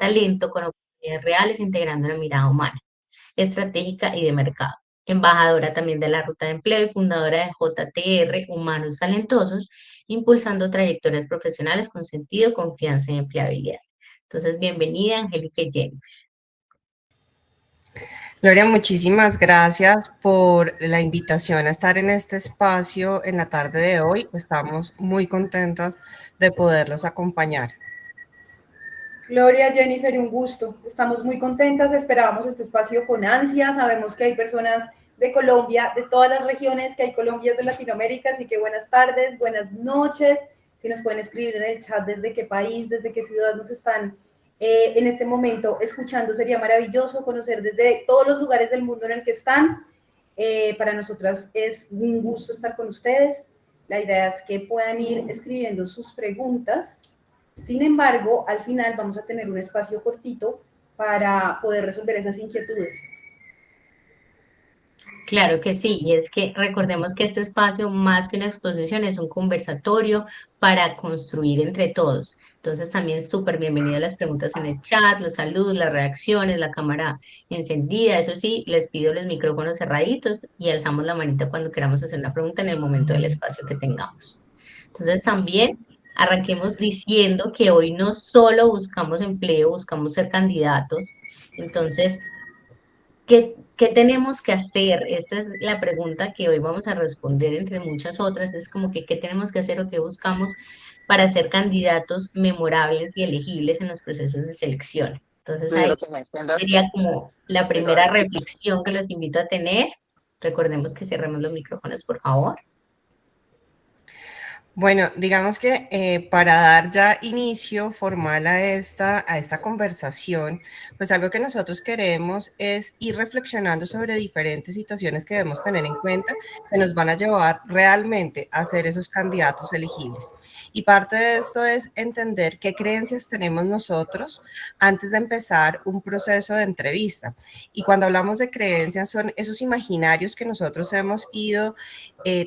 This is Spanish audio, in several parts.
talento con oportunidades reales integrando la mirada humana, estratégica y de mercado. Embajadora también de la Ruta de Empleo y fundadora de JTR Humanos Talentosos, impulsando trayectorias profesionales con sentido, confianza y empleabilidad. Entonces, bienvenida, Angélica y Jenny. Gloria, muchísimas gracias por la invitación a estar en este espacio en la tarde de hoy. Estamos muy contentas de poderlos acompañar. Gloria, Jennifer, un gusto. Estamos muy contentas, esperábamos este espacio con ansia. Sabemos que hay personas de Colombia, de todas las regiones, que hay colombias de Latinoamérica, así que buenas tardes, buenas noches. Si nos pueden escribir en el chat desde qué país, desde qué ciudad nos están en este momento escuchando, sería maravilloso conocer desde todos los lugares del mundo en el que están. Para nosotras es un gusto estar con ustedes. La idea es que puedan ir escribiendo sus preguntas. Sin embargo, al final vamos a tener un espacio cortito para poder resolver esas inquietudes. Claro que sí, y es que recordemos que este espacio, más que una exposición, es un conversatorio para construir entre todos. Entonces, también súper bienvenidas las preguntas en el chat, los saludos, las reacciones, la cámara encendida. Eso sí, les pido los micrófonos cerraditos y alzamos la manita cuando queramos hacer una pregunta en el momento del espacio que tengamos. Entonces, también arranquemos diciendo que hoy no solo buscamos empleo, buscamos ser candidatos. Entonces, ¿qué tenemos que hacer? Esta es la pregunta que hoy vamos a responder entre muchas otras. Es como que, ¿qué tenemos que hacer o qué buscamos para ser candidatos memorables y elegibles en los procesos de selección? Entonces, ahí sería como la primera reflexión que los invito a tener. Recordemos que cerremos los micrófonos, por favor. Bueno, digamos que para dar ya inicio formal a esta conversación, pues algo que nosotros queremos es ir reflexionando sobre diferentes situaciones que debemos tener en cuenta que nos van a llevar realmente a ser esos candidatos elegibles. Y parte de esto es entender qué creencias tenemos nosotros antes de empezar un proceso de entrevista. Y cuando hablamos de creencias son esos imaginarios que nosotros hemos ido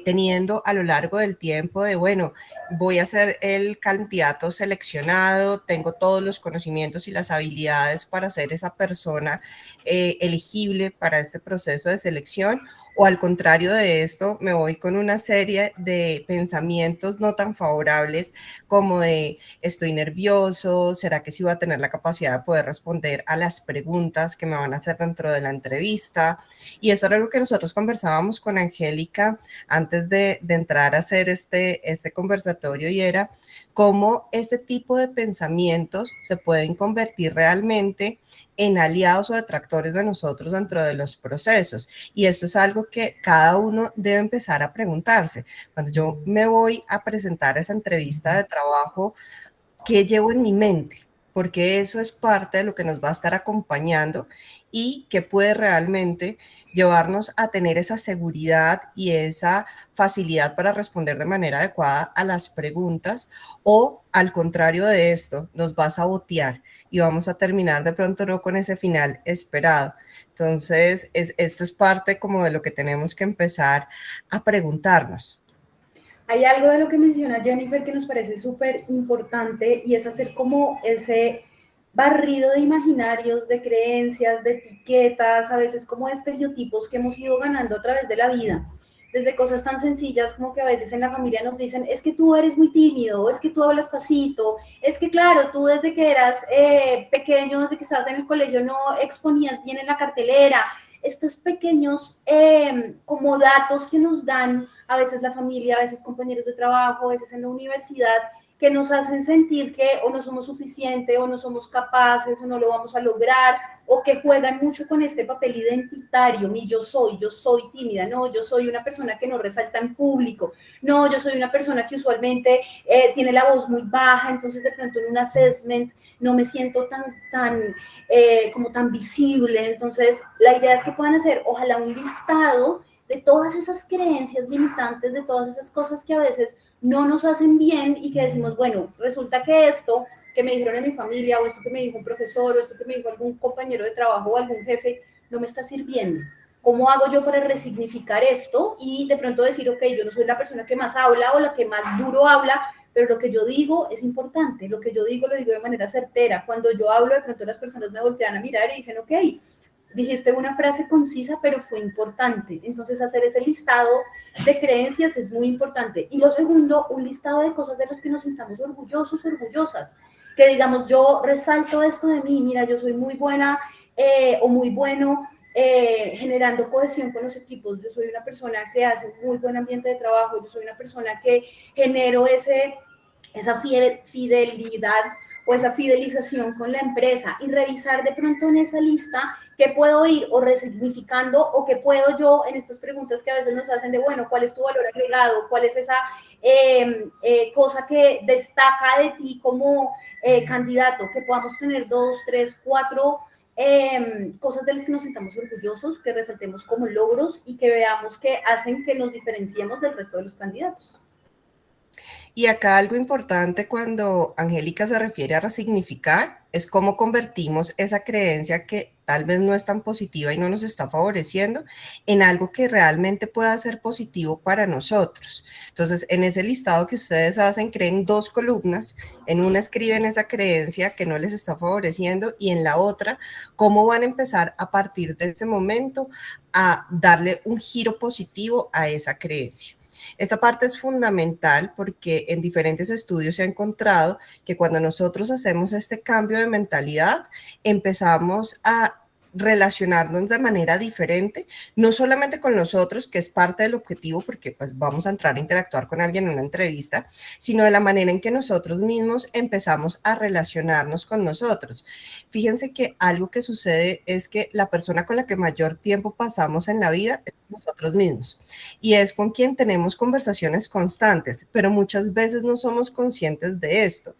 teniendo a lo largo del tiempo de, bueno, voy a ser el candidato seleccionado, tengo todos los conocimientos y las habilidades para ser esa persona elegible para este proceso de selección, o al contrario de esto, me voy con una serie de pensamientos no tan favorables como de estoy nervioso, ¿será que sí voy a tener la capacidad de poder responder a las preguntas que me van a hacer dentro de la entrevista? Y eso era lo que nosotros conversábamos con Angélica antes de entrar a hacer este conversatorio, y era cómo este tipo de pensamientos se pueden convertir realmente en aliados o detractores de nosotros dentro de los procesos. Y esto es algo que cada uno debe empezar a preguntarse. Cuando yo me voy a presentar a esa entrevista de trabajo, ¿qué llevo en mi mente? Porque eso es parte de lo que nos va a estar acompañando y que puede realmente llevarnos a tener esa seguridad y esa facilidad para responder de manera adecuada a las preguntas, o al contrario de esto, nos va a sabotear y vamos a terminar de pronto no con ese final esperado. Entonces, esto es parte como de lo que tenemos que empezar a preguntarnos. Hay algo de lo que menciona Jennifer que nos parece súper importante, y es hacer como ese barrido de imaginarios, de creencias, de etiquetas, a veces como estereotipos que hemos ido ganando a través de la vida. Desde cosas tan sencillas como que a veces en la familia nos dicen, es que tú eres muy tímido, es que tú hablas pasito, es que claro, tú desde que eras pequeño, desde que estabas en el colegio no exponías bien en la cartelera. Estos pequeños como datos que nos dan a veces la familia, a veces compañeros de trabajo, a veces en la universidad, que nos hacen sentir que o no somos suficientes, o no somos capaces, o no lo vamos a lograr, o que juegan mucho con este papel identitario, mi yo soy tímida, no, yo soy una persona que no resalta en público, no, yo soy una persona que usualmente tiene la voz muy baja, entonces de pronto en un assessment no me siento como tan visible. Entonces la idea es que puedan hacer, ojalá, un listado de todas esas creencias limitantes, de todas esas cosas que a veces no nos hacen bien y que decimos, bueno, resulta que esto que me dijeron en mi familia, o esto que me dijo un profesor, o esto que me dijo algún compañero de trabajo o algún jefe, no me está sirviendo. ¿Cómo hago yo para resignificar esto y de pronto decir, ok, yo no soy la persona que más habla o la que más duro habla, pero lo que yo digo es importante, lo que yo digo lo digo de manera certera. Cuando yo hablo, de pronto las personas me voltean a mirar y dicen, ok, dijiste una frase concisa, pero fue importante. Entonces, hacer ese listado de creencias es muy importante. Y lo segundo, un listado de cosas de las que nos sintamos orgullosos, orgullosas. Que digamos, yo resalto esto de mí, mira, yo soy muy buena o muy bueno generando cohesión con los equipos. Yo soy una persona que hace un muy buen ambiente de trabajo, yo soy una persona que genero esa fidelidad o esa fidelización con la empresa, y revisar de pronto en esa lista qué puedo ir o resignificando, o qué puedo yo en estas preguntas que a veces nos hacen de, bueno, ¿cuál es tu valor agregado? ¿Cuál es esa cosa que destaca de ti como candidato? Que podamos tener 2, 3, 4 cosas de las que nos sintamos orgullosos, que resaltemos como logros y que veamos que hacen que nos diferenciemos del resto de los candidatos. Y acá algo importante cuando Angélica se refiere a resignificar es cómo convertimos esa creencia que tal vez no es tan positiva y no nos está favoreciendo en algo que realmente pueda ser positivo para nosotros. Entonces, en ese listado que ustedes hacen, creen 2 columnas. En una escriben esa creencia que no les está favoreciendo, y en la otra, cómo van a empezar a partir de ese momento a darle un giro positivo a esa creencia. Esta parte es fundamental porque en diferentes estudios se ha encontrado que cuando nosotros hacemos este cambio de mentalidad, empezamos a relacionarnos de manera diferente, no solamente con nosotros, que es parte del objetivo, porque pues vamos a entrar a interactuar con alguien en una entrevista, sino de la manera en que nosotros mismos empezamos a relacionarnos con nosotros. Fíjense que algo que sucede es que la persona con la que mayor tiempo pasamos en la vida es nosotros mismos, y es con quien tenemos conversaciones constantes, pero muchas veces no somos conscientes de esto.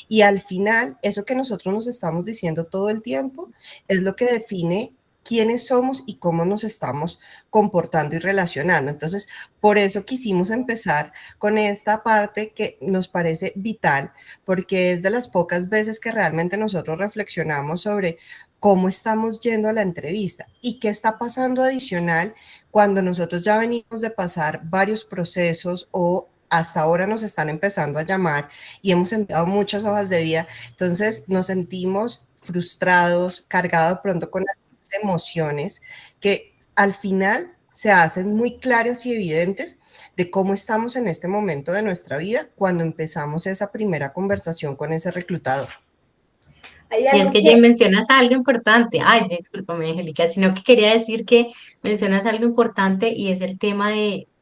Y al final, eso que nosotros nos estamos diciendo todo el tiempo es lo que define quiénes somos y cómo nos estamos comportando y relacionando. Entonces, por eso quisimos empezar con esta parte que nos parece vital, porque es de las pocas veces que realmente nosotros reflexionamos sobre cómo estamos yendo a la entrevista y qué está pasando adicional cuando nosotros ya venimos de pasar varios procesos o hasta ahora nos están empezando a llamar y hemos enviado muchas hojas de vida. Entonces nos sentimos frustrados, cargados de pronto con las emociones que al final se hacen muy claras y evidentes de cómo estamos en este momento de nuestra vida cuando empezamos esa primera conversación con ese reclutador. Y es que ya mencionas algo importante. Ay, discúlpame, Angélica, sino que quería decir que mencionas algo importante, y es el tema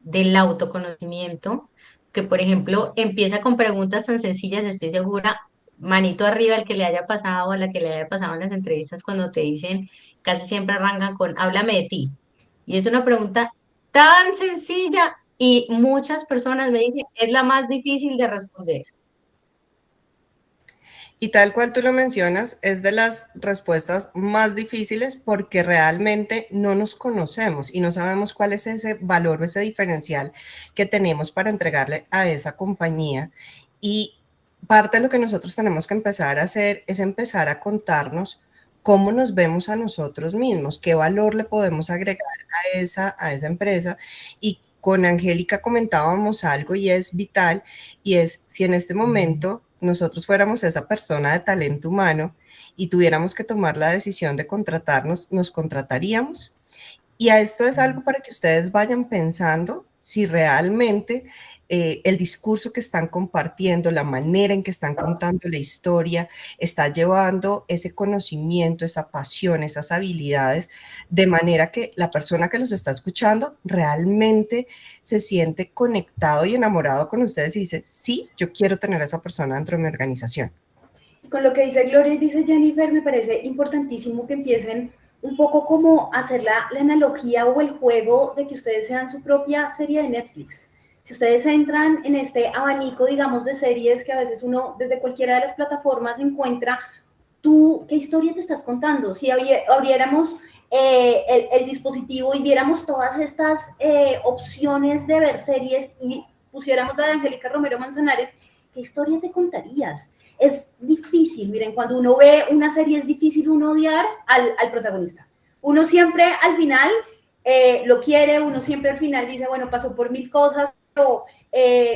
del autoconocimiento, que por ejemplo empieza con preguntas tan sencillas. Estoy segura, manito arriba, al que le haya pasado, a la que le haya pasado en las entrevistas, cuando te dicen, casi siempre arrancan con, háblame de ti. Y es una pregunta tan sencilla, y muchas personas me dicen, es la más difícil de responder. Y tal cual tú lo mencionas, es de las respuestas más difíciles porque realmente no nos conocemos y no sabemos cuál es ese valor o ese diferencial que tenemos para entregarle a esa compañía. Y parte de lo que nosotros tenemos que empezar a hacer es empezar a contarnos cómo nos vemos a nosotros mismos, qué valor le podemos agregar a esa empresa. Y con Angélica comentábamos algo y es vital, y es si en este momento nosotros fuéramos esa persona de talento humano y tuviéramos que tomar la decisión de contratarnos, ¿nos contrataríamos? Y a esto es algo para que ustedes vayan pensando si realmente el discurso que están compartiendo, la manera en que están contando la historia, está llevando ese conocimiento, esa pasión, esas habilidades, de manera que la persona que los está escuchando realmente se siente conectado y enamorado con ustedes y dice, sí, yo quiero tener a esa persona dentro de mi organización. Con lo que dice Gloria y dice Jennifer, me parece importantísimo que empiecen un poco como hacer la analogía o el juego de que ustedes sean su propia serie de Netflix. Si ustedes entran en este abanico, digamos, de series que a veces uno desde cualquiera de las plataformas encuentra, ¿tú qué historia te estás contando? Si abriéramos el dispositivo y viéramos todas estas opciones de ver series y pusiéramos la de Angélica Romero Manzanares, ¿qué historia te contarías? Es difícil, miren, cuando uno ve una serie es difícil uno odiar al protagonista. Uno siempre al final lo quiere, uno siempre al final dice, bueno, pasó por 1000 cosas,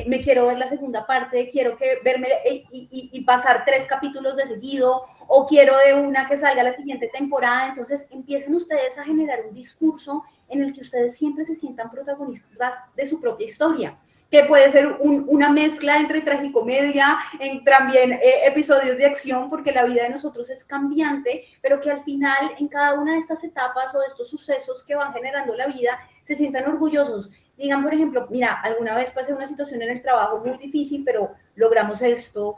me quiero ver la segunda parte, quiero verme y pasar 3 capítulos de seguido, o quiero de una que salga la siguiente temporada. Entonces empiecen ustedes a generar un discurso en el que ustedes siempre se sientan protagonistas de su propia historia, que puede ser una mezcla entre tragicomedia, también episodios de acción, porque la vida de nosotros es cambiante, pero que al final en cada una de estas etapas o de estos sucesos que van generando la vida, se sientan orgullosos. Digan, por ejemplo, mira, alguna vez pasé una situación en el trabajo muy difícil, pero logramos esto,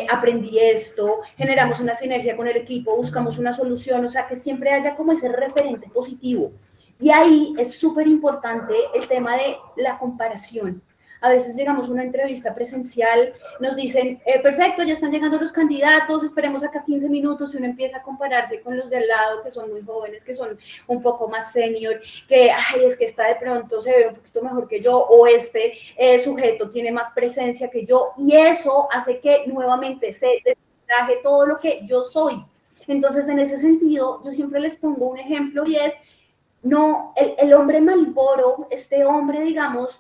aprendí esto, generamos una sinergia con el equipo, buscamos una solución, o sea, que siempre haya como ese referente positivo. Y ahí es súper importante el tema de la comparación. A veces llegamos a una entrevista presencial, nos dicen, perfecto, ya están llegando los candidatos, esperemos acá 15 minutos, y uno empieza a compararse con los de al lado, que son muy jóvenes, que son un poco más senior, que, ay, es que está de pronto, se ve un poquito mejor que yo, o este sujeto tiene más presencia que yo, y eso hace que nuevamente se traje todo lo que yo soy. Entonces, en ese sentido, yo siempre les pongo un ejemplo, y es, no, el hombre Malboro, este hombre, digamos,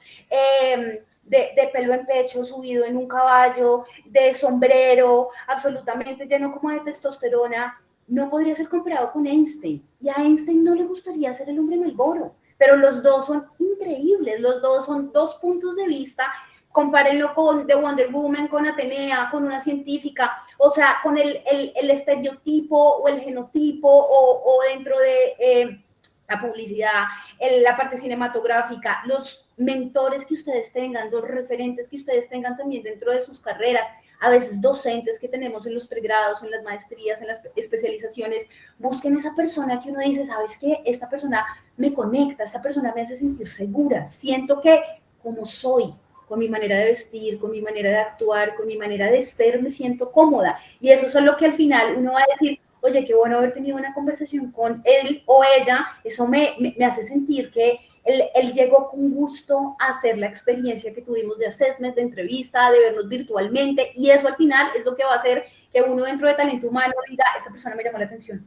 de pelo en pecho, subido en un caballo, de sombrero, absolutamente lleno como de testosterona, no podría ser comparado con Einstein. Y a Einstein no le gustaría ser el hombre Malboro, pero los dos son increíbles, los dos son 2 puntos de vista. Compárenlo con The Wonder Woman, con Atenea, con una científica, o sea, con el estereotipo o el genotipo, o dentro de la publicidad, la parte cinematográfica, los mentores que ustedes tengan, los referentes que ustedes tengan también dentro de sus carreras, a veces docentes que tenemos en los pregrados, en las maestrías, en las especializaciones. Busquen esa persona que uno dice, ¿sabes qué? Esta persona me conecta, esta persona me hace sentir segura, siento que como soy, con mi manera de vestir, con mi manera de actuar, con mi manera de ser, me siento cómoda. Y eso es lo que al final uno va a decir, oye, qué bueno haber tenido una conversación con él o ella, eso me hace sentir que él llegó con gusto a hacer la experiencia que tuvimos de assessment, de entrevista, de vernos virtualmente, y eso al final es lo que va a hacer que uno dentro de talento humano diga, esta persona me llamó la atención.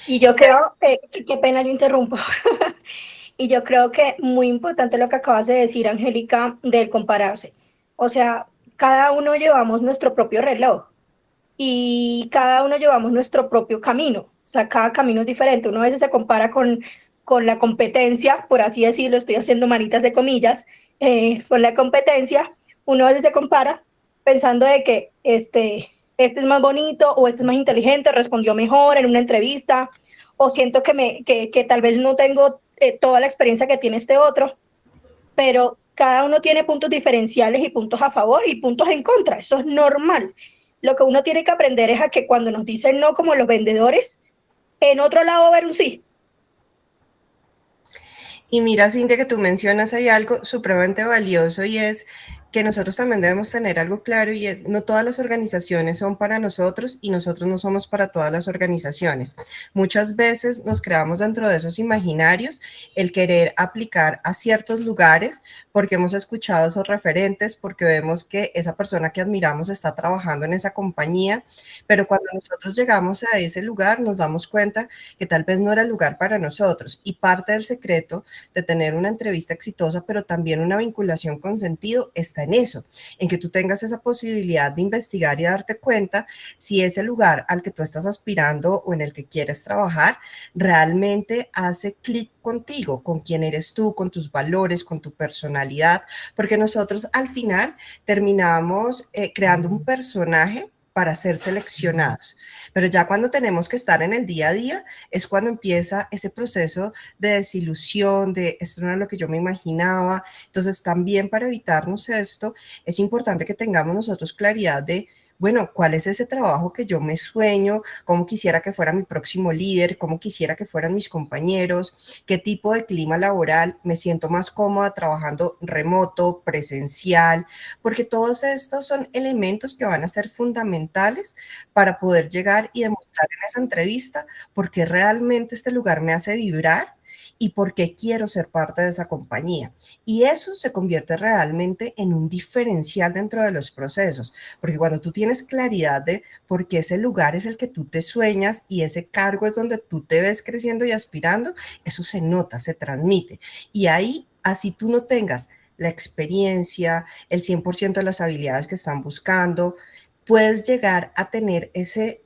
Y yo creo, qué pena yo interrumpo, y yo creo que muy importante lo que acabas de decir, Angélica, del compararse. O sea, cada uno llevamos nuestro propio reloj y cada uno llevamos nuestro propio camino. O sea, cada camino es diferente. Uno a veces se compara con la competencia, por así decirlo, estoy haciendo manitas de comillas, con la competencia. Uno a veces se compara pensando de que este es más bonito o este es más inteligente, respondió mejor en una entrevista, o siento que tal vez no tengo toda la experiencia que tiene este otro, pero cada uno tiene puntos diferenciales y puntos a favor y puntos en contra. Eso es normal. Lo que uno tiene que aprender es a que cuando nos dicen no, como los vendedores, en otro lado va a haber un sí. Y mira, Cintia, que tú mencionas hay algo supremamente valioso, y es que nosotros también debemos tener algo claro, y es, no todas las organizaciones son para nosotros y nosotros no somos para todas las organizaciones. Muchas veces nos creamos dentro de esos imaginarios el querer aplicar a ciertos lugares porque hemos escuchado esos referentes, porque vemos que esa persona que admiramos está trabajando en esa compañía, pero cuando nosotros llegamos a ese lugar nos damos cuenta que tal vez no era el lugar para nosotros, y parte del secreto de tener una entrevista exitosa, pero también una vinculación con sentido, está en eso, en que tú tengas esa posibilidad de investigar y darte cuenta si ese lugar al que tú estás aspirando o en el que quieres trabajar realmente hace clic contigo, con quién eres tú, con tus valores, con tu personalidad, porque nosotros al final terminamos creando un personaje para ser seleccionados. Pero ya cuando tenemos que estar en el día a día es cuando empieza ese proceso de desilusión, de esto no es lo que yo me imaginaba. Entonces también para evitarnos esto es importante que tengamos nosotros claridad de, bueno, ¿cuál es ese trabajo que yo me sueño? ¿Cómo quisiera que fuera mi próximo líder? ¿Cómo quisiera que fueran mis compañeros? ¿Qué tipo de clima laboral? ¿Me siento más cómoda trabajando remoto, presencial? Porque todos estos son elementos que van a ser fundamentales para poder llegar y demostrar en esa entrevista por qué realmente este lugar me hace vibrar y por qué quiero ser parte de esa compañía. Y eso se convierte realmente en un diferencial dentro de los procesos, porque cuando tú tienes claridad de por qué ese lugar es el que tú te sueñas y ese cargo es donde tú te ves creciendo y aspirando, eso se nota, se transmite. Y ahí, así tú no tengas la experiencia, el 100% de las habilidades que están buscando, puedes llegar a tener ese,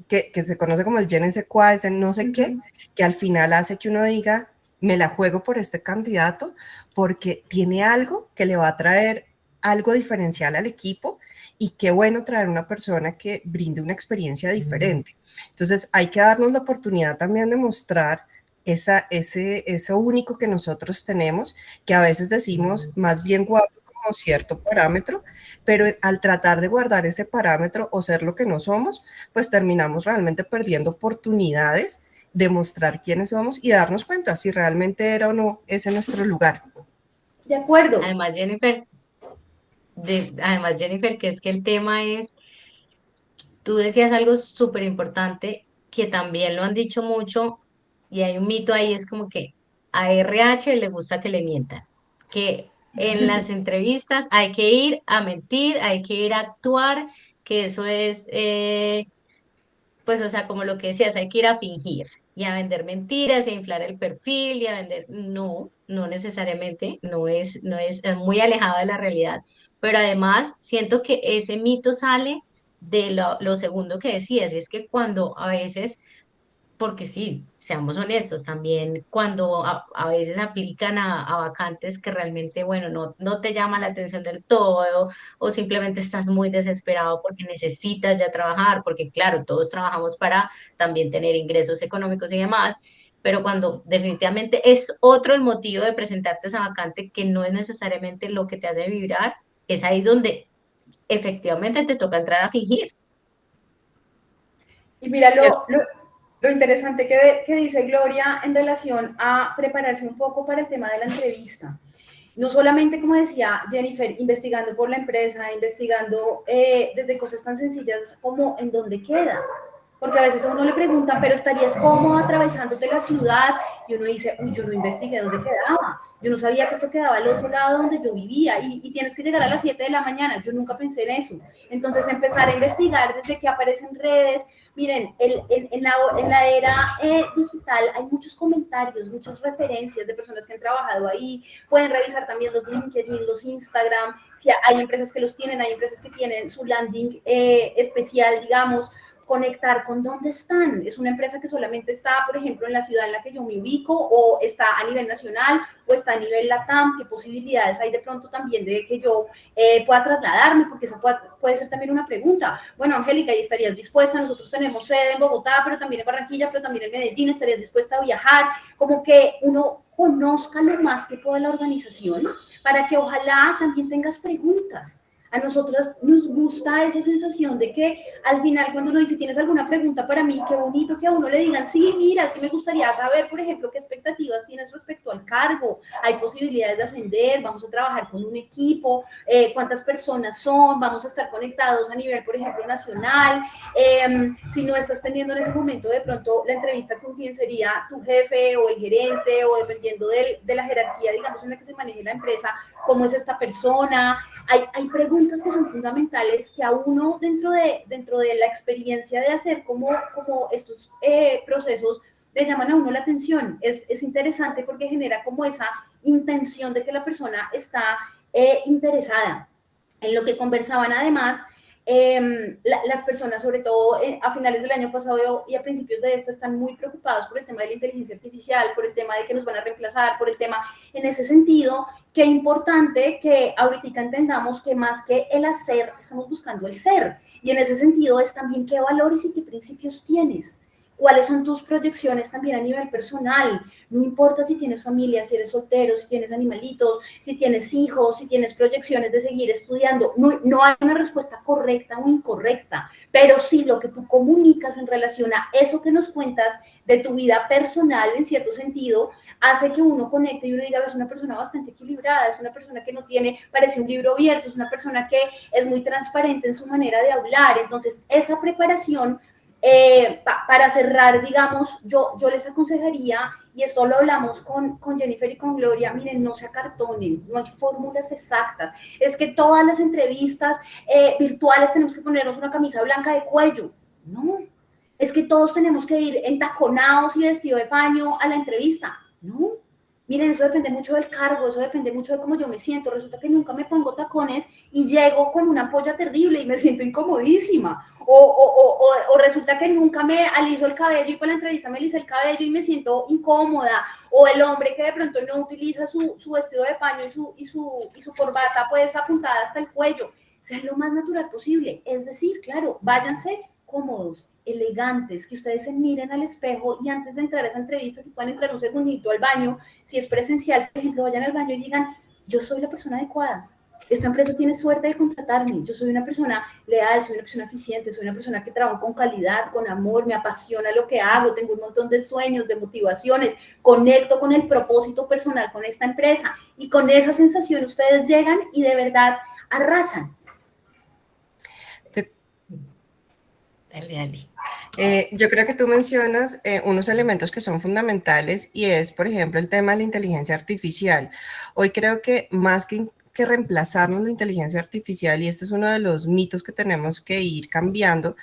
que se conoce como el je ne sais quoi, ese no sé qué, que al final hace que uno diga, me la juego por este candidato porque tiene algo que le va a traer algo diferencial al equipo y qué bueno traer una persona que brinde una experiencia diferente. Entonces hay que darnos la oportunidad también de mostrar eso único que nosotros tenemos, que a veces decimos más bien guardo como cierto parámetro, pero al tratar de guardar ese parámetro o ser lo que no somos, pues terminamos realmente perdiendo oportunidades de mostrar quiénes somos y darnos cuenta si realmente era o no ese nuestro lugar. De acuerdo. Además, Jennifer, que es que el tema es, tú decías algo súper importante que también lo han dicho mucho y hay un mito ahí, es como que a RH le gusta que le mientan, que en las entrevistas hay que ir a mentir, hay que ir a actuar, que eso es, pues, o sea, como lo que decías, hay que ir a fingir y a vender mentiras, a inflar el perfil y a vender, no, no necesariamente, es muy alejado de la realidad, pero además siento que ese mito sale de lo segundo que decías, y es que cuando a veces, porque sí, seamos honestos, también cuando a veces aplican a vacantes que realmente, bueno, no te llama la atención del todo, o simplemente estás muy desesperado porque necesitas ya trabajar, porque claro, todos trabajamos para también tener ingresos económicos y demás, pero cuando definitivamente es otro el motivo de presentarte esa vacante que no es necesariamente lo que te hace vibrar, es ahí donde efectivamente te toca entrar a fingir. Y mira lo interesante que dice Gloria en relación a prepararse un poco para el tema de la entrevista. No solamente, como decía Jennifer, investigando por la empresa, investigando desde cosas tan sencillas como en dónde queda. Porque a veces a uno le preguntan, pero ¿estarías cómodo atravesándote la ciudad? Y uno dice, uy, yo no investigué dónde quedaba. Yo no sabía que esto quedaba al otro lado donde yo vivía y tienes que llegar a las 7 de la mañana. Yo nunca pensé en eso. Entonces empezar a investigar desde que aparecen redes. Miren, en la era digital hay muchos comentarios, muchas referencias de personas que han trabajado ahí. Pueden revisar también los LinkedIn, los Instagram. Si hay empresas que los tienen, hay empresas que tienen su landing especial, digamos, conectar con dónde están. Es una empresa que solamente está, por ejemplo, en la ciudad en la que yo me ubico, o está a nivel nacional, o está a nivel LATAM. ¿Qué posibilidades hay de pronto también de que yo pueda trasladarme? Porque esa puede ser también una pregunta. Bueno, Angélica, ¿y estarías dispuesta? Nosotros tenemos sede en Bogotá, pero también en Barranquilla, pero también en Medellín. ¿Estarías dispuesta a viajar? Como que uno conozca lo más que pueda la organización para que ojalá también tengas preguntas. A nosotras nos gusta esa sensación de que al final cuando uno dice, ¿tienes alguna pregunta para mí? Qué bonito que a uno le digan, sí, mira, es que me gustaría saber, por ejemplo, qué expectativas tienes respecto al cargo. Hay posibilidades de ascender, vamos a trabajar con un equipo, cuántas personas son, vamos a estar conectados a nivel, por ejemplo, nacional. Si no estás teniendo en ese momento de pronto la entrevista con quien sería tu jefe o el gerente, o dependiendo de la jerarquía, digamos, en la que se maneje la empresa, cómo es esta persona. Hay preguntas que son fundamentales que a uno dentro de la experiencia de hacer como estos procesos le llaman a uno la atención. Es interesante porque genera como esa intención de que la persona está interesada en lo que conversaban. Además, las personas, sobre todo a finales del año pasado y a principios de este, están muy preocupados por el tema de la inteligencia artificial, por el tema de que nos van a reemplazar, por el tema, en ese sentido, qué importante que ahorita entendamos que más que el hacer, estamos buscando el ser. Y en ese sentido es también qué valores y qué principios tienes. ¿Cuáles son tus proyecciones también a nivel personal? No importa si tienes familia, si eres soltero, si tienes animalitos, si tienes hijos, si tienes proyecciones de seguir estudiando. No hay una respuesta correcta o incorrecta, pero sí lo que tú comunicas en relación a eso que nos cuentas de tu vida personal, en cierto sentido, hace que uno conecte y uno diga, es una persona bastante equilibrada, es una persona que no tiene, parece un libro abierto, es una persona que es muy transparente en su manera de hablar. Entonces, esa preparación, para cerrar, digamos, yo les aconsejaría, y esto lo hablamos con Jennifer y con Gloria, miren, no se acartonen, no hay fórmulas exactas. Es que todas las entrevistas virtuales tenemos que ponernos una camisa blanca de cuello. No, es que todos tenemos que ir entaconados y vestido de paño a la entrevista. No, Miren, eso depende mucho del cargo, eso depende mucho de cómo yo me siento. Resulta que nunca me pongo tacones y llego con una polla terrible y me siento incomodísima. O resulta que nunca me aliso el cabello y para la entrevista me alisé el cabello y me siento incómoda. O el hombre que de pronto no utiliza su vestido de paño y su corbata pues apuntada hasta el cuello. Sea lo más natural posible. Es decir, claro, váyanse cómodos, elegantes, que ustedes se miren al espejo y antes de entrar a esa entrevista, si pueden entrar un segundito al baño, si es presencial, por ejemplo, vayan al baño y digan, yo soy la persona adecuada, esta empresa tiene suerte de contratarme, yo soy una persona leal, soy una persona eficiente, soy una persona que trabaja con calidad, con amor, me apasiona lo que hago, tengo un montón de sueños, de motivaciones, conecto con el propósito personal con esta empresa y con esa sensación ustedes llegan y de verdad arrasan. Dale, dale. Yo creo que tú mencionas unos elementos que son fundamentales y es, por ejemplo, el tema de la inteligencia artificial. Hoy creo que más que reemplazarnos la inteligencia artificial, y este es uno de los mitos que tenemos que ir cambiando,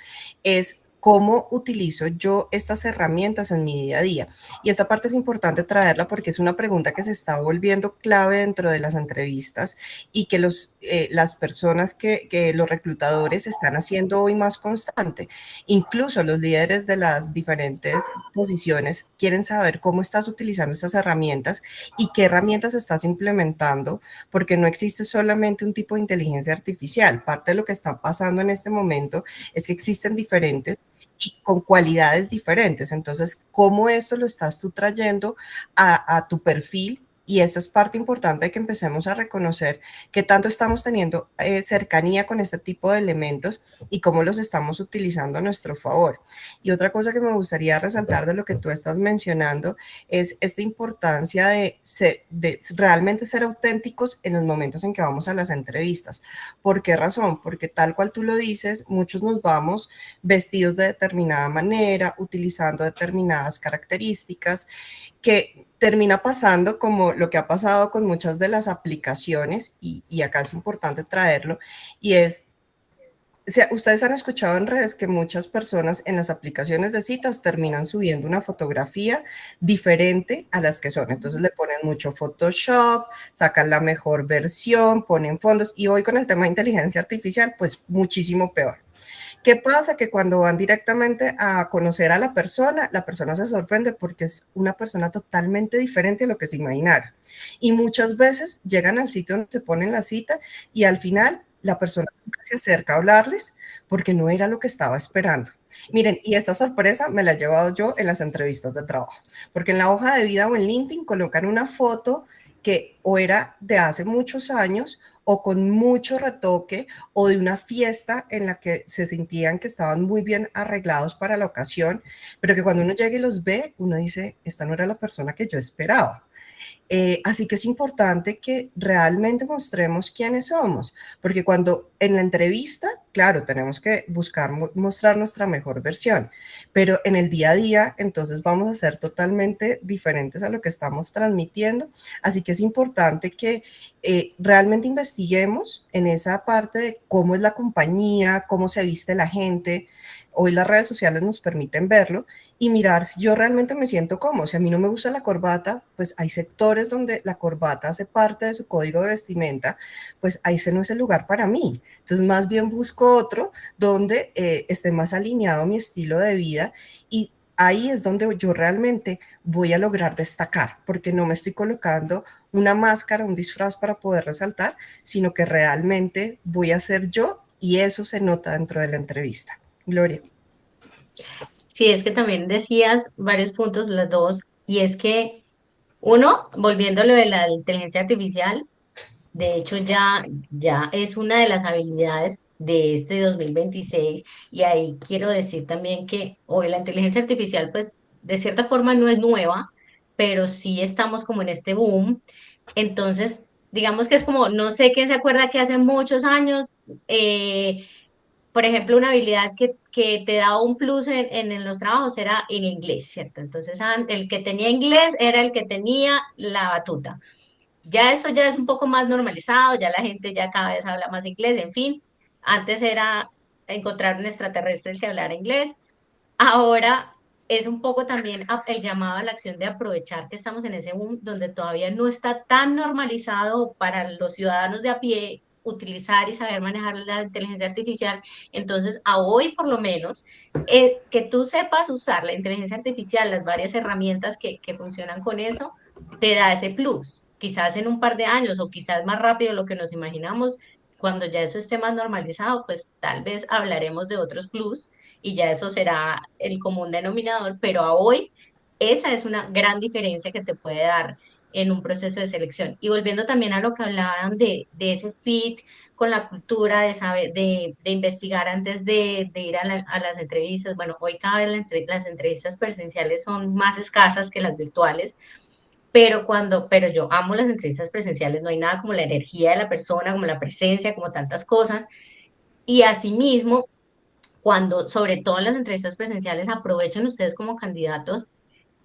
es cómo utilizo yo estas herramientas en mi día a día. Y esta parte es importante traerla porque es una pregunta que se está volviendo clave dentro de las entrevistas y que las personas que los reclutadores están haciendo hoy más constante. Incluso los líderes de las diferentes posiciones quieren saber cómo estás utilizando estas herramientas y qué herramientas estás implementando, porque no existe solamente un tipo de inteligencia artificial. Parte de lo que está pasando en este momento es que existen diferentes y con cualidades diferentes. Entonces, ¿cómo esto lo estás tú trayendo a tu perfil? Y esa es parte importante de que empecemos a reconocer qué tanto estamos teniendo cercanía con este tipo de elementos y cómo los estamos utilizando a nuestro favor. Y otra cosa que me gustaría resaltar de lo que tú estás mencionando es esta importancia de realmente ser auténticos en los momentos en que vamos a las entrevistas. ¿Por qué razón? Porque tal cual tú lo dices, muchos nos vamos vestidos de determinada manera, utilizando determinadas características que termina pasando como lo que ha pasado con muchas de las aplicaciones, y acá es importante traerlo, y es, o sea, ustedes han escuchado en redes que muchas personas en las aplicaciones de citas terminan subiendo una fotografía diferente a las que son. Entonces le ponen mucho Photoshop, sacan la mejor versión, ponen fondos, y hoy con el tema de inteligencia artificial, pues muchísimo peor. ¿Qué pasa? Que cuando van directamente a conocer a la persona se sorprende porque es una persona totalmente diferente a lo que se imaginaron. Y muchas veces llegan al sitio donde se ponen la cita y al final la persona nunca se acerca a hablarles porque no era lo que estaba esperando. Miren, y esta sorpresa me la he llevado yo en las entrevistas de trabajo, porque en la hoja de vida o en LinkedIn colocan una foto que o era de hace muchos años o con mucho retoque o de una fiesta en la que se sentían que estaban muy bien arreglados para la ocasión, pero que cuando uno llega y los ve, uno dice, esta no era la persona que yo esperaba. Así que es importante que realmente mostremos quiénes somos, porque cuando en la entrevista, claro, tenemos que buscar mostrar nuestra mejor versión, pero en el día a día, entonces vamos a ser totalmente diferentes a lo que estamos transmitiendo. Así que es importante que realmente investiguemos en esa parte de cómo es la compañía, cómo se viste la gente. Hoy las redes sociales nos permiten verlo y mirar si yo realmente me siento cómodo. Si a mí no me gusta la corbata, pues hay sectores donde la corbata hace parte de su código de vestimenta, pues ahí ese no es el lugar para mí. Entonces más bien busco otro donde esté más alineado a mi estilo de vida y ahí es donde yo realmente voy a lograr destacar, porque no me estoy colocando una máscara, un disfraz para poder resaltar, sino que realmente voy a ser yo y eso se nota dentro de la entrevista. Gloria. Sí, es que también decías varios puntos, las dos, y es que uno, volviendo a lo de la inteligencia artificial, de hecho ya es una de las habilidades de este 2026 y ahí quiero decir también que hoy la inteligencia artificial pues de cierta forma no es nueva, pero sí estamos como en este boom. Entonces, digamos que es como, no sé quién se acuerda que hace muchos años, por ejemplo, una habilidad que te daba un plus en los trabajos era el inglés, ¿cierto? Entonces, el que tenía inglés era el que tenía la batuta. Ya eso ya es un poco más normalizado, ya la gente ya cada vez habla más inglés, en fin. Antes era encontrar un extraterrestre que hablara inglés. Ahora es un poco también el llamado a la acción de aprovechar que estamos en ese boom donde todavía no está tan normalizado para los ciudadanos de a pie utilizar y saber manejar la inteligencia artificial. Entonces, a hoy por lo menos, que tú sepas usar la inteligencia artificial, las varias herramientas que funcionan con eso, te da ese plus. Quizás en un par de años o quizás más rápido de lo que nos imaginamos, cuando ya eso esté más normalizado, pues tal vez hablaremos de otros plus y ya eso será el común denominador, pero a hoy esa es una gran diferencia que te puede dar en un proceso de selección. Y volviendo también a lo que hablaban de ese fit con la cultura, de saber, de investigar antes de ir a las entrevistas. Bueno, hoy cada vez las entrevistas presenciales son más escasas que las virtuales, pero yo amo las entrevistas presenciales, no hay nada como la energía de la persona, como la presencia, como tantas cosas. Y asimismo, cuando, sobre todo en las entrevistas presenciales, aprovechen ustedes como candidatos,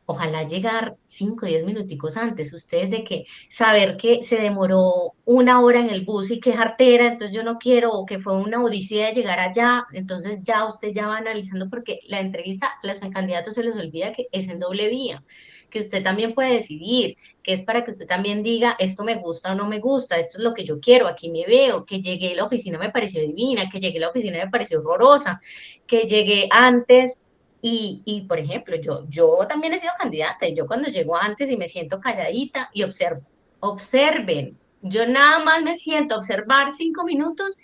ojalá llegar 5 o 10 minuticos antes, ustedes de que saber que se demoró una hora en el bus y que jartera, entonces yo no quiero, o que fue una odisea de llegar allá, entonces ya usted ya va analizando porque la entrevista, a los candidatos se les olvida que es en doble vía, que usted también puede decidir, que es para que usted también diga, esto me gusta o no me gusta, esto es lo que yo quiero, aquí me veo, que llegué a la oficina me pareció divina, que llegué a la oficina me pareció horrorosa, que llegué antes por ejemplo, yo también he sido candidata y yo cuando llego antes y me siento calladita y observo, observen, yo nada más me siento a observar 5 minutos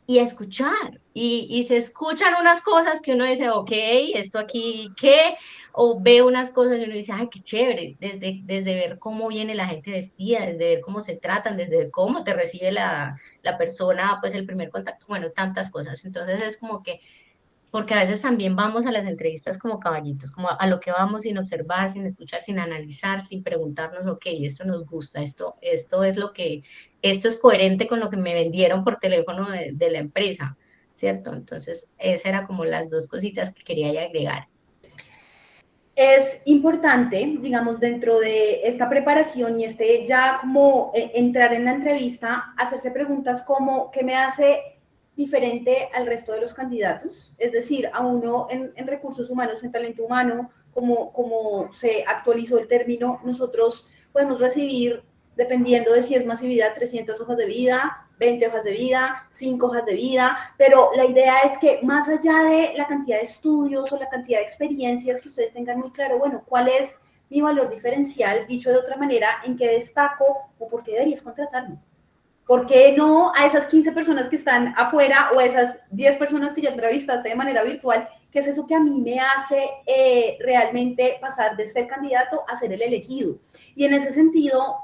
y a escuchar. Y se escuchan unas cosas que uno dice, ok, esto aquí, ¿qué? O ve unas cosas y uno dice, ay, qué chévere, desde ver cómo viene la gente vestida, desde ver cómo se tratan, desde ver cómo te recibe la persona, pues el primer contacto, bueno, tantas cosas. Entonces es como que porque a veces también vamos a las entrevistas como caballitos, como a lo que vamos sin observar, sin escuchar, sin analizar, sin preguntarnos, ok, esto nos gusta, esto es lo que, esto es coherente con lo que me vendieron por teléfono de la empresa, ¿cierto? Entonces, esas eran como las dos cositas que quería ya agregar. Es importante, digamos, dentro de esta preparación y este ya como entrar en la entrevista, hacerse preguntas como, ¿qué me hace diferente al resto de los candidatos? Es decir, a uno en recursos humanos, en talento humano, como se actualizó el término, nosotros podemos recibir, dependiendo de si es masividad, 300 hojas de vida, 20 hojas de vida, 5 hojas de vida, pero la idea es que más allá de la cantidad de estudios o la cantidad de experiencias, que ustedes tengan muy claro, bueno, cuál es mi valor diferencial, dicho de otra manera, en qué destaco o por qué deberías contratarme. ¿Por qué no a esas 15 personas que están afuera o a esas 10 personas que ya entrevistaste de manera virtual? ¿Qué es eso que a mí me hace realmente pasar de ser candidato a ser el elegido? Y en ese sentido,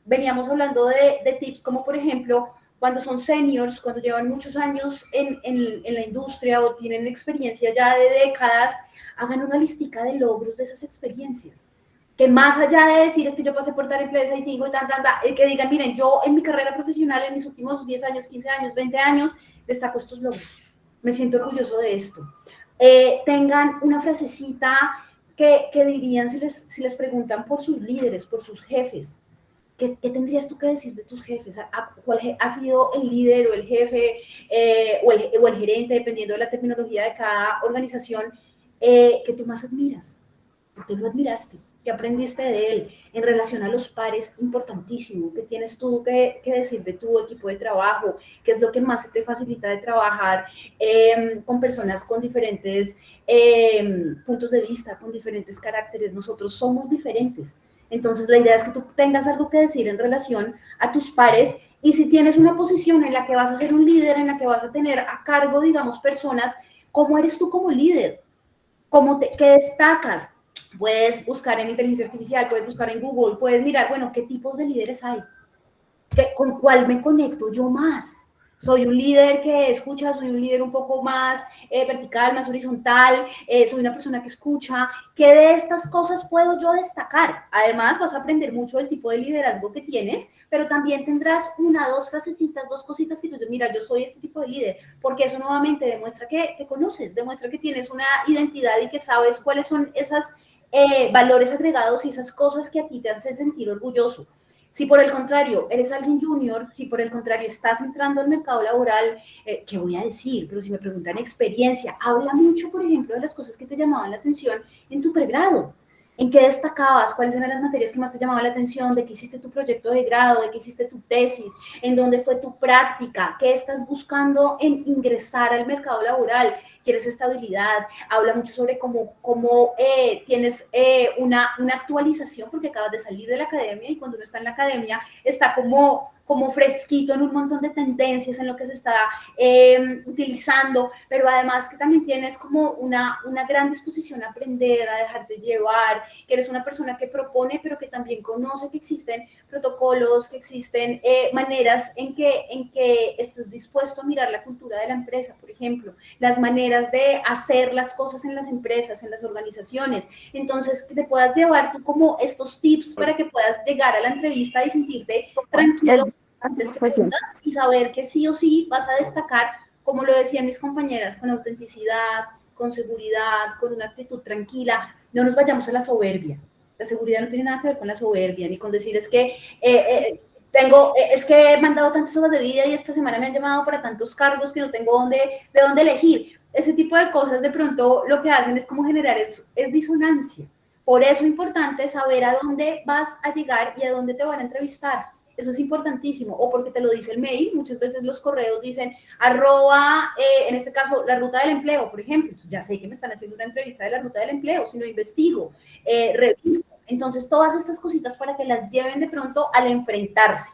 veníamos hablando de tips como, por ejemplo, cuando son seniors, cuando llevan muchos años en la industria o tienen experiencia ya de décadas, hagan una listica de logros de esas experiencias. Que más allá de decir, es que yo pasé por tal empresa y tengo que digan, miren, yo en mi carrera profesional, en mis últimos 10 años, 15 años, 20 años, destaco estos logros. Me siento orgulloso de esto. Tengan una frasecita que dirían si les preguntan por sus líderes, por sus jefes. ¿Qué tendrías tú que decir de tus jefes? ¿Cuál ha sido el líder o el jefe o el gerente, dependiendo de la terminología de cada organización, que tú más admiras? ¿Por qué lo admiraste? ¿Qué aprendiste de él? En relación a los pares, importantísimo. ¿Qué tienes tú que decir de tu equipo de trabajo? ¿Qué es lo que más te facilita de trabajar con personas con diferentes puntos de vista, con diferentes caracteres? Nosotros somos diferentes. Entonces, la idea es que tú tengas algo que decir en relación a tus pares y si tienes una posición en la que vas a ser un líder, en la que vas a tener a cargo, digamos, personas, ¿cómo eres tú como líder? ¿Qué destacas? Puedes buscar en inteligencia artificial, puedes buscar en Google, puedes mirar, bueno, ¿qué tipos de líderes hay? ¿Con cuál me conecto yo más? Soy un líder que escucha, soy un líder un poco más vertical, más horizontal, soy una persona que escucha. ¿Qué de estas cosas puedo yo destacar? Además, vas a aprender mucho del tipo de liderazgo que tienes, pero también tendrás una, dos frasecitas, dos cositas que tú dices, mira, yo soy este tipo de líder, porque eso nuevamente demuestra que te conoces, demuestra que tienes una identidad y que sabes cuáles son esos valores agregados y esas cosas que a ti te hacen sentir orgulloso. Si por el contrario eres alguien junior, si por el contrario estás entrando al mercado laboral, ¿qué voy a decir? Pero si me preguntan experiencia, habla mucho, por ejemplo, de las cosas que te llamaban la atención en tu pregrado. ¿En qué destacabas? ¿Cuáles eran las materias que más te llamaban la atención? ¿De qué hiciste tu proyecto de grado? ¿De qué hiciste tu tesis? ¿En dónde fue tu práctica? ¿Qué estás buscando en ingresar al mercado laboral? ¿Quieres estabilidad? Habla mucho sobre cómo tienes una actualización porque acabas de salir de la academia y cuando uno está en la academia está como fresquito en un montón de tendencias en lo que se está utilizando, pero además que también tienes como una gran disposición a aprender, a dejarte llevar, que eres una persona que propone, pero que también conoce que existen protocolos, que existen maneras en que estés dispuesto a mirar la cultura de la empresa, por ejemplo, las maneras de hacer las cosas en las empresas, en las organizaciones. Entonces, que te puedas llevar tú como estos tips para que puedas llegar a la entrevista y sentirte tranquilo y saber que sí o sí vas a destacar, como lo decían mis compañeras, con autenticidad, con seguridad, con una actitud tranquila. No nos vayamos a la soberbia. La seguridad no tiene nada que ver con la soberbia, ni con decir es que es que he mandado tantas hojas de vida y esta semana me han llamado para tantos cargos que no tengo de dónde elegir. Ese tipo de cosas de pronto lo que hacen es como generar es disonancia. Por eso es importante saber a dónde vas a llegar y a dónde te van a entrevistar. Eso es importantísimo, o porque te lo dice el mail, muchas veces los correos dicen arroba, en este caso, la ruta del empleo, por ejemplo. Entonces, ya sé que me están haciendo una entrevista de la ruta del empleo, si no investigo, reviso. Entonces, todas estas cositas para que las lleven de pronto al enfrentarse.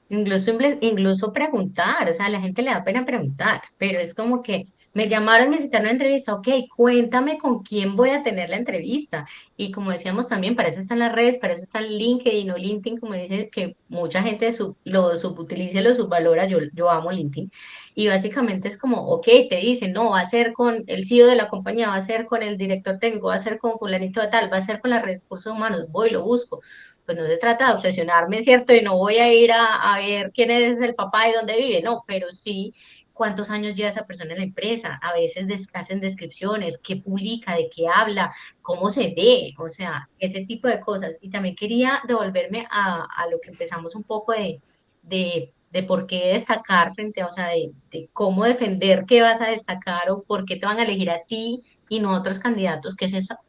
Incluso preguntar, o sea, a la gente le da pena preguntar, pero es como que me llamaron, me citaron una entrevista, ok, cuéntame con quién voy a tener la entrevista. Y como decíamos también, para eso están las redes, para eso está LinkedIn o LinkedIn, como dice que mucha gente lo subutiliza, lo subvalora, yo amo LinkedIn. Y básicamente es como, ok, te dicen, no, va a ser con el CEO de la compañía, va a ser con el director técnico, va a ser con fulanito de tal, va a ser con la red de recursos humanos, voy, lo busco. Pues no se trata de obsesionarme, ¿cierto? Y no voy a ir a ver quién es el papá y dónde vive, no, pero sí cuántos años lleva esa persona en la empresa. A veces hacen descripciones, qué publica, de qué habla, cómo se ve, o sea, ese tipo de cosas. Y también quería devolverme a lo que empezamos un poco de por qué destacar frente a, o sea, de cómo defender qué vas a destacar o por qué te van a elegir a ti y no a otros candidatos, que es esa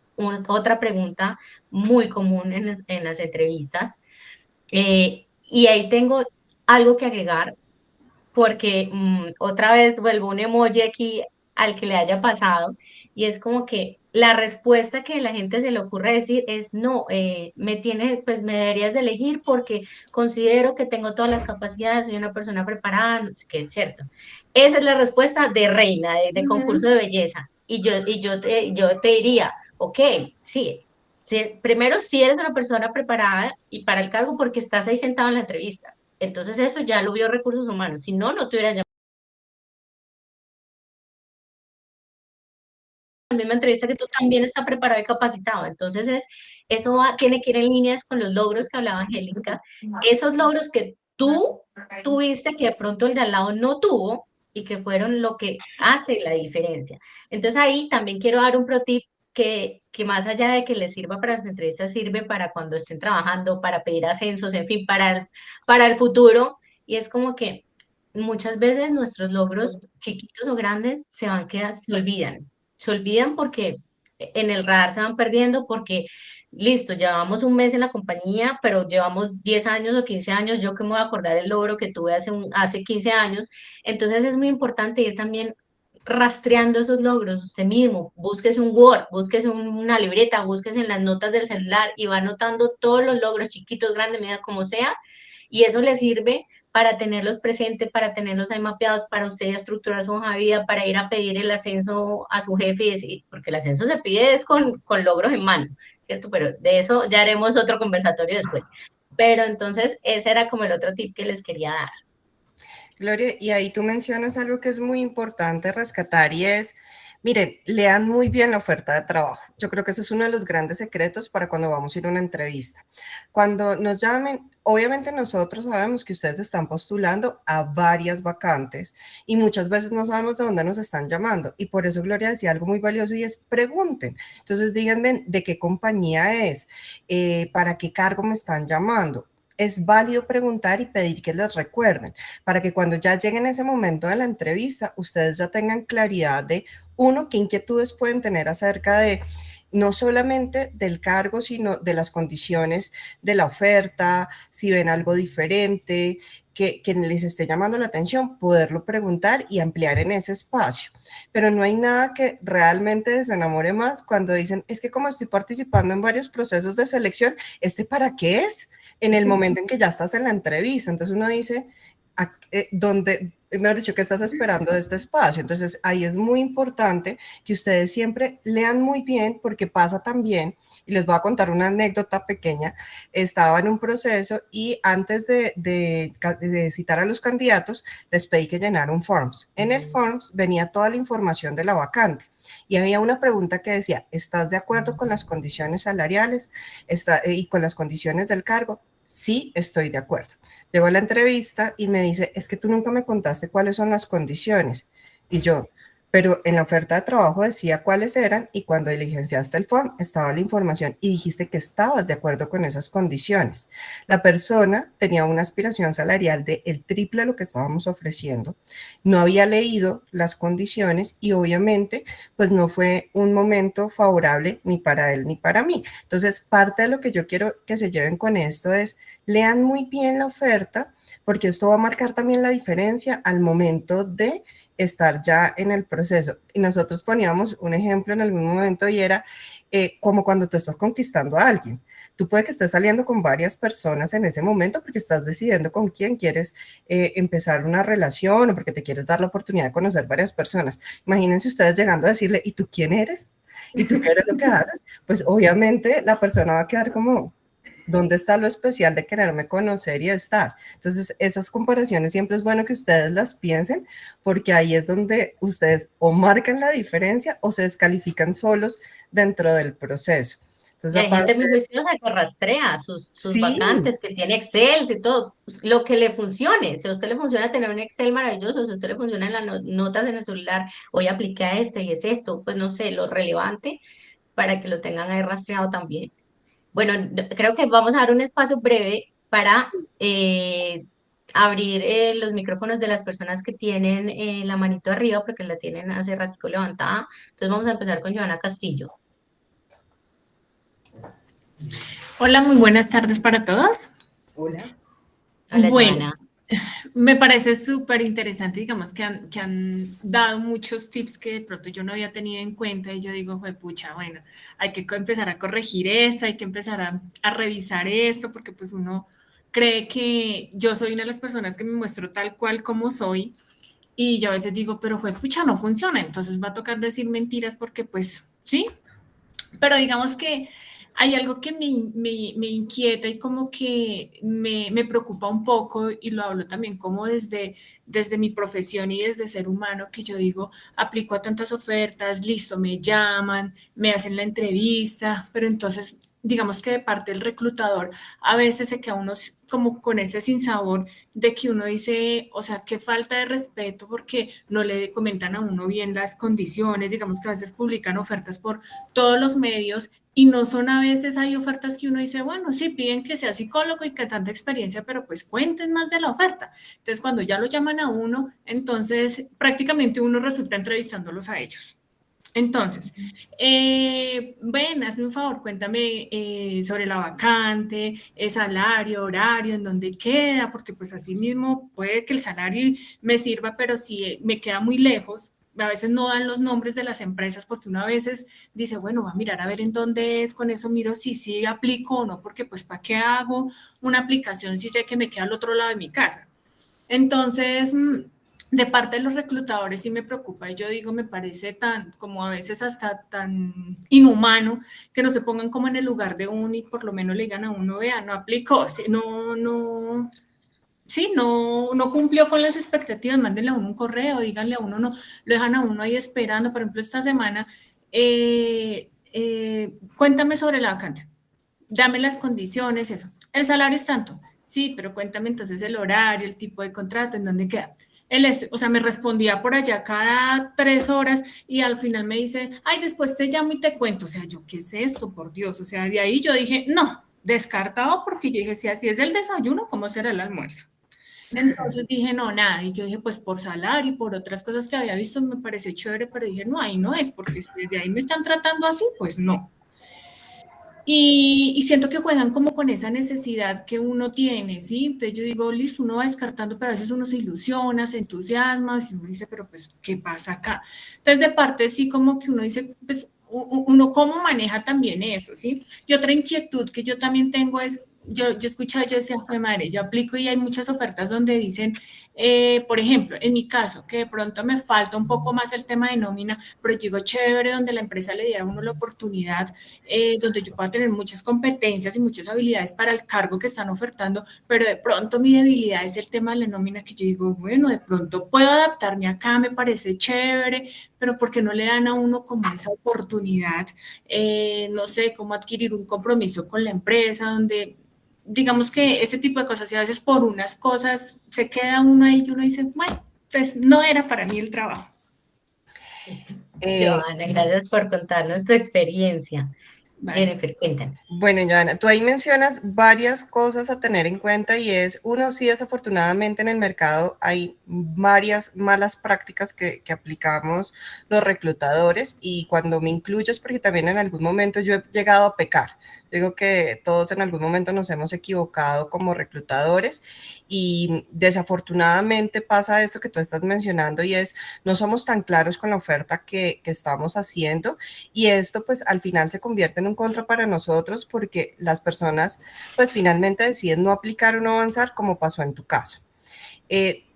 otra pregunta muy común en las entrevistas. Y ahí tengo algo que agregar, porque otra vez vuelvo un emoji aquí al que le haya pasado, y es como que la respuesta que la gente se le ocurre decir es no, pues me deberías de elegir porque considero que tengo todas las capacidades, soy una persona preparada, no sé qué, es cierto. Esa es la respuesta de reina, de concurso de belleza. Y yo te diría, ok, sí, sí, primero si eres una persona preparada y para el cargo porque estás ahí sentado en la entrevista. Entonces eso ya lo vio recursos humanos. Si no, no te hubiera llamado a la misma entrevista que tú también estás preparado y capacitado. Entonces tiene que ir en líneas con los logros que hablaba Angélica. Esos logros que tú tuviste que de pronto el de al lado no tuvo y que fueron lo que hace la diferencia. Entonces ahí también quiero dar un pro tip que más allá de que les sirva para las entrevistas, sirve para cuando estén trabajando, para pedir ascensos, en fin, para el futuro. Y es como que muchas veces nuestros logros, chiquitos o grandes, se olvidan porque en el radar se van perdiendo porque, listo, llevamos un mes en la compañía, pero llevamos 10 años o 15 años, yo que me voy a acordar el logro que tuve hace 15 años. Entonces es muy importante ir también rastreando esos logros usted mismo, búsquese un Word, búsquese una libreta, búsquese en las notas del celular y va anotando todos los logros chiquitos, grandes, mira, como sea, y eso le sirve para tenerlos presentes, para tenerlos ahí mapeados, para usted estructurar su hoja de vida, para ir a pedir el ascenso a su jefe y decir, porque el ascenso se pide es con logros en mano, ¿cierto? Pero de eso ya haremos otro conversatorio después. Pero entonces ese era como el otro tip que les quería dar. Gloria, y ahí tú mencionas algo que es muy importante rescatar y es Miren, lean muy bien la oferta de trabajo. Yo creo que ese es uno de los grandes secretos para cuando vamos a ir a una entrevista. Cuando nos llamen, obviamente nosotros sabemos que ustedes están postulando a varias vacantes y muchas veces no sabemos de dónde nos están llamando. Y por eso Gloria decía algo muy valioso y es pregunten. Entonces díganme de qué compañía es, para qué cargo me están llamando. Es válido preguntar y pedir que les recuerden para que cuando ya lleguen a ese momento de la entrevista, ustedes ya tengan claridad de, uno, qué inquietudes pueden tener acerca de no solamente del cargo, sino de las condiciones de la oferta, si ven algo diferente, que les esté llamando la atención, poderlo preguntar y ampliar en ese espacio. Pero no hay nada que realmente desenamore más cuando dicen, es que como estoy participando en varios procesos de selección, ¿este para qué es? En el momento en que ya estás en la entrevista. Entonces uno dice, ¿dónde, mejor dicho, qué estás esperando de este espacio? Entonces ahí es muy importante que ustedes siempre lean muy bien porque pasa también, y les voy a contar una anécdota pequeña, estaba en un proceso y antes de citar a los candidatos, les pedí que llenaran forms. En el forms venía toda la información de la vacante. Y había una pregunta que decía, ¿estás de acuerdo con las condiciones salariales y con las condiciones del cargo? Sí, estoy de acuerdo. Llegó a la entrevista y me dice, es que tú nunca me contaste cuáles son las condiciones. Y yo, pero en la oferta de trabajo decía cuáles eran y cuando diligenciaste el form estaba la información y dijiste que estabas de acuerdo con esas condiciones. La persona tenía una aspiración salarial de el triple de lo que estábamos ofreciendo, no había leído las condiciones y obviamente pues no fue un momento favorable ni para él ni para mí. Entonces, parte de lo que yo quiero que se lleven con esto es lean muy bien la oferta porque esto va a marcar también la diferencia al momento de estar ya en el proceso. Y nosotros poníamos un ejemplo en algún momento y era como cuando tú estás conquistando a alguien. Tú puede que estés saliendo con varias personas en ese momento porque estás decidiendo con quién quieres empezar una relación o porque te quieres dar la oportunidad de conocer varias personas. Imagínense ustedes llegando a decirle, ¿y tú quién eres? ¿Y tú qué eres lo que haces? Pues obviamente la persona va a quedar como, ¿dónde está lo especial de quererme conocer y estar? Entonces, esas comparaciones siempre es bueno que ustedes las piensen, porque ahí es donde ustedes o marcan la diferencia o se descalifican solos dentro del proceso. Y Entonces, hay gente aparte, muy juiciosa que rastrea sus sí, vacantes, que tiene Excel y todo, pues, lo que le funcione. Si a usted le funciona tener un Excel maravilloso, si a usted le funcionan las notas en el celular, hoy apliqué a este y es esto, pues no sé, lo relevante para que lo tengan ahí rastreado también. Bueno, creo que vamos a dar un espacio breve para abrir los micrófonos de las personas que tienen la manito arriba, porque la tienen hace ratico levantada. Entonces vamos a empezar con Joana Castillo. Hola, muy buenas tardes para todos. Hola. Hola, Bueno, Joana. me parece súper interesante, digamos, que han dado muchos tips que de pronto yo no había tenido en cuenta y yo digo, pucha, bueno, hay que empezar a corregir esto, hay que empezar a revisar esto, porque pues uno cree que yo soy una de las personas que me muestro tal cual como soy y yo a veces digo, pero pucha, no funciona, entonces va a tocar decir mentiras porque pues, sí, pero digamos que hay algo que me inquieta y como que me preocupa un poco y lo hablo también como desde mi profesión y desde ser humano, que yo digo, aplico a tantas ofertas, listo, me llaman, me hacen la entrevista, pero entonces digamos que de parte del reclutador a veces se queda uno como con ese sinsabor de que uno dice, o sea, qué falta de respeto porque no le comentan a uno bien las condiciones, digamos que a veces publican ofertas por todos los medios y no son a veces, hay ofertas que uno dice, bueno, sí, piden que sea psicólogo y que tanta experiencia, pero pues cuenten más de la oferta. Entonces, cuando ya lo llaman a uno, entonces prácticamente uno resulta entrevistándolos a ellos. Entonces, ven, hazme un favor, cuéntame sobre la vacante, el salario, horario, en dónde queda, porque pues así mismo puede que el salario me sirva, pero si me queda muy lejos, a veces no dan los nombres de las empresas porque uno a veces dice, bueno, va a mirar a ver en dónde es, con eso miro si sí aplico o no, porque pues ¿para qué hago una aplicación si sé que me queda al otro lado de mi casa? Entonces, de parte de los reclutadores sí me preocupa y yo digo, me parece tan, como a veces hasta tan inhumano que no se pongan como en el lugar de uno y por lo menos le digan a uno, vea, no aplicó, no, sí, no cumplió con las expectativas, mándenle a uno un correo, díganle a uno, no, lo dejan a uno ahí esperando. Por ejemplo, esta semana, cuéntame sobre la vacante, dame las condiciones, eso. El salario es tanto, sí, pero cuéntame entonces el horario, el tipo de contrato, en dónde queda. O sea, me respondía por allá cada 3 horas y al final me dice, ay, después te llamo y te cuento. O sea, yo, ¿qué es esto? Por Dios. O sea, de ahí yo dije, no, descartado, porque yo dije, si así es el desayuno, ¿cómo será el almuerzo? Entonces dije, no, nada, y yo dije, pues por salario y por otras cosas que había visto me pareció chévere, pero dije, no, ahí no es, porque si desde ahí me están tratando así, pues no. Y siento que juegan como con esa necesidad que uno tiene, ¿sí? Entonces yo digo, listo, uno va descartando, pero a veces uno se ilusiona, se entusiasma, y uno dice, pero pues, ¿qué pasa acá? Entonces de parte sí como que uno dice, pues, uno cómo maneja también eso, ¿sí? Y otra inquietud que yo también tengo es, yo escuchaba, yo decía, "Jue madre, yo aplico y hay muchas ofertas donde dicen, por ejemplo, en mi caso, que de pronto me falta un poco más el tema de nómina, pero digo, chévere, donde la empresa le diera a uno la oportunidad, donde yo pueda tener muchas competencias y muchas habilidades para el cargo que están ofertando, pero de pronto mi debilidad es el tema de la nómina, que yo digo, bueno, de pronto puedo adaptarme acá, me parece chévere, pero ¿por qué no le dan a uno como esa oportunidad? No sé, cómo adquirir un compromiso con la empresa, donde digamos que ese tipo de cosas, y a veces por unas cosas se queda uno ahí y uno dice, bueno, pues no era para mí el trabajo. Eh, Joana, gracias por contarnos tu experiencia. Vale. Jennifer, cuéntanos. Bueno, Joana, tú ahí mencionas varias cosas a tener en cuenta y es, uno, sí, desafortunadamente en el mercado hay varias malas prácticas que aplicamos los reclutadores y cuando me incluyo es porque también en algún momento yo he llegado a pecar. Yo digo que todos en algún momento nos hemos equivocado como reclutadores y desafortunadamente pasa esto que tú estás mencionando y es, no somos tan claros con la oferta que estamos haciendo y esto pues al final se convierte en un contra para nosotros porque las personas pues finalmente deciden no aplicar o no avanzar como pasó en tu caso.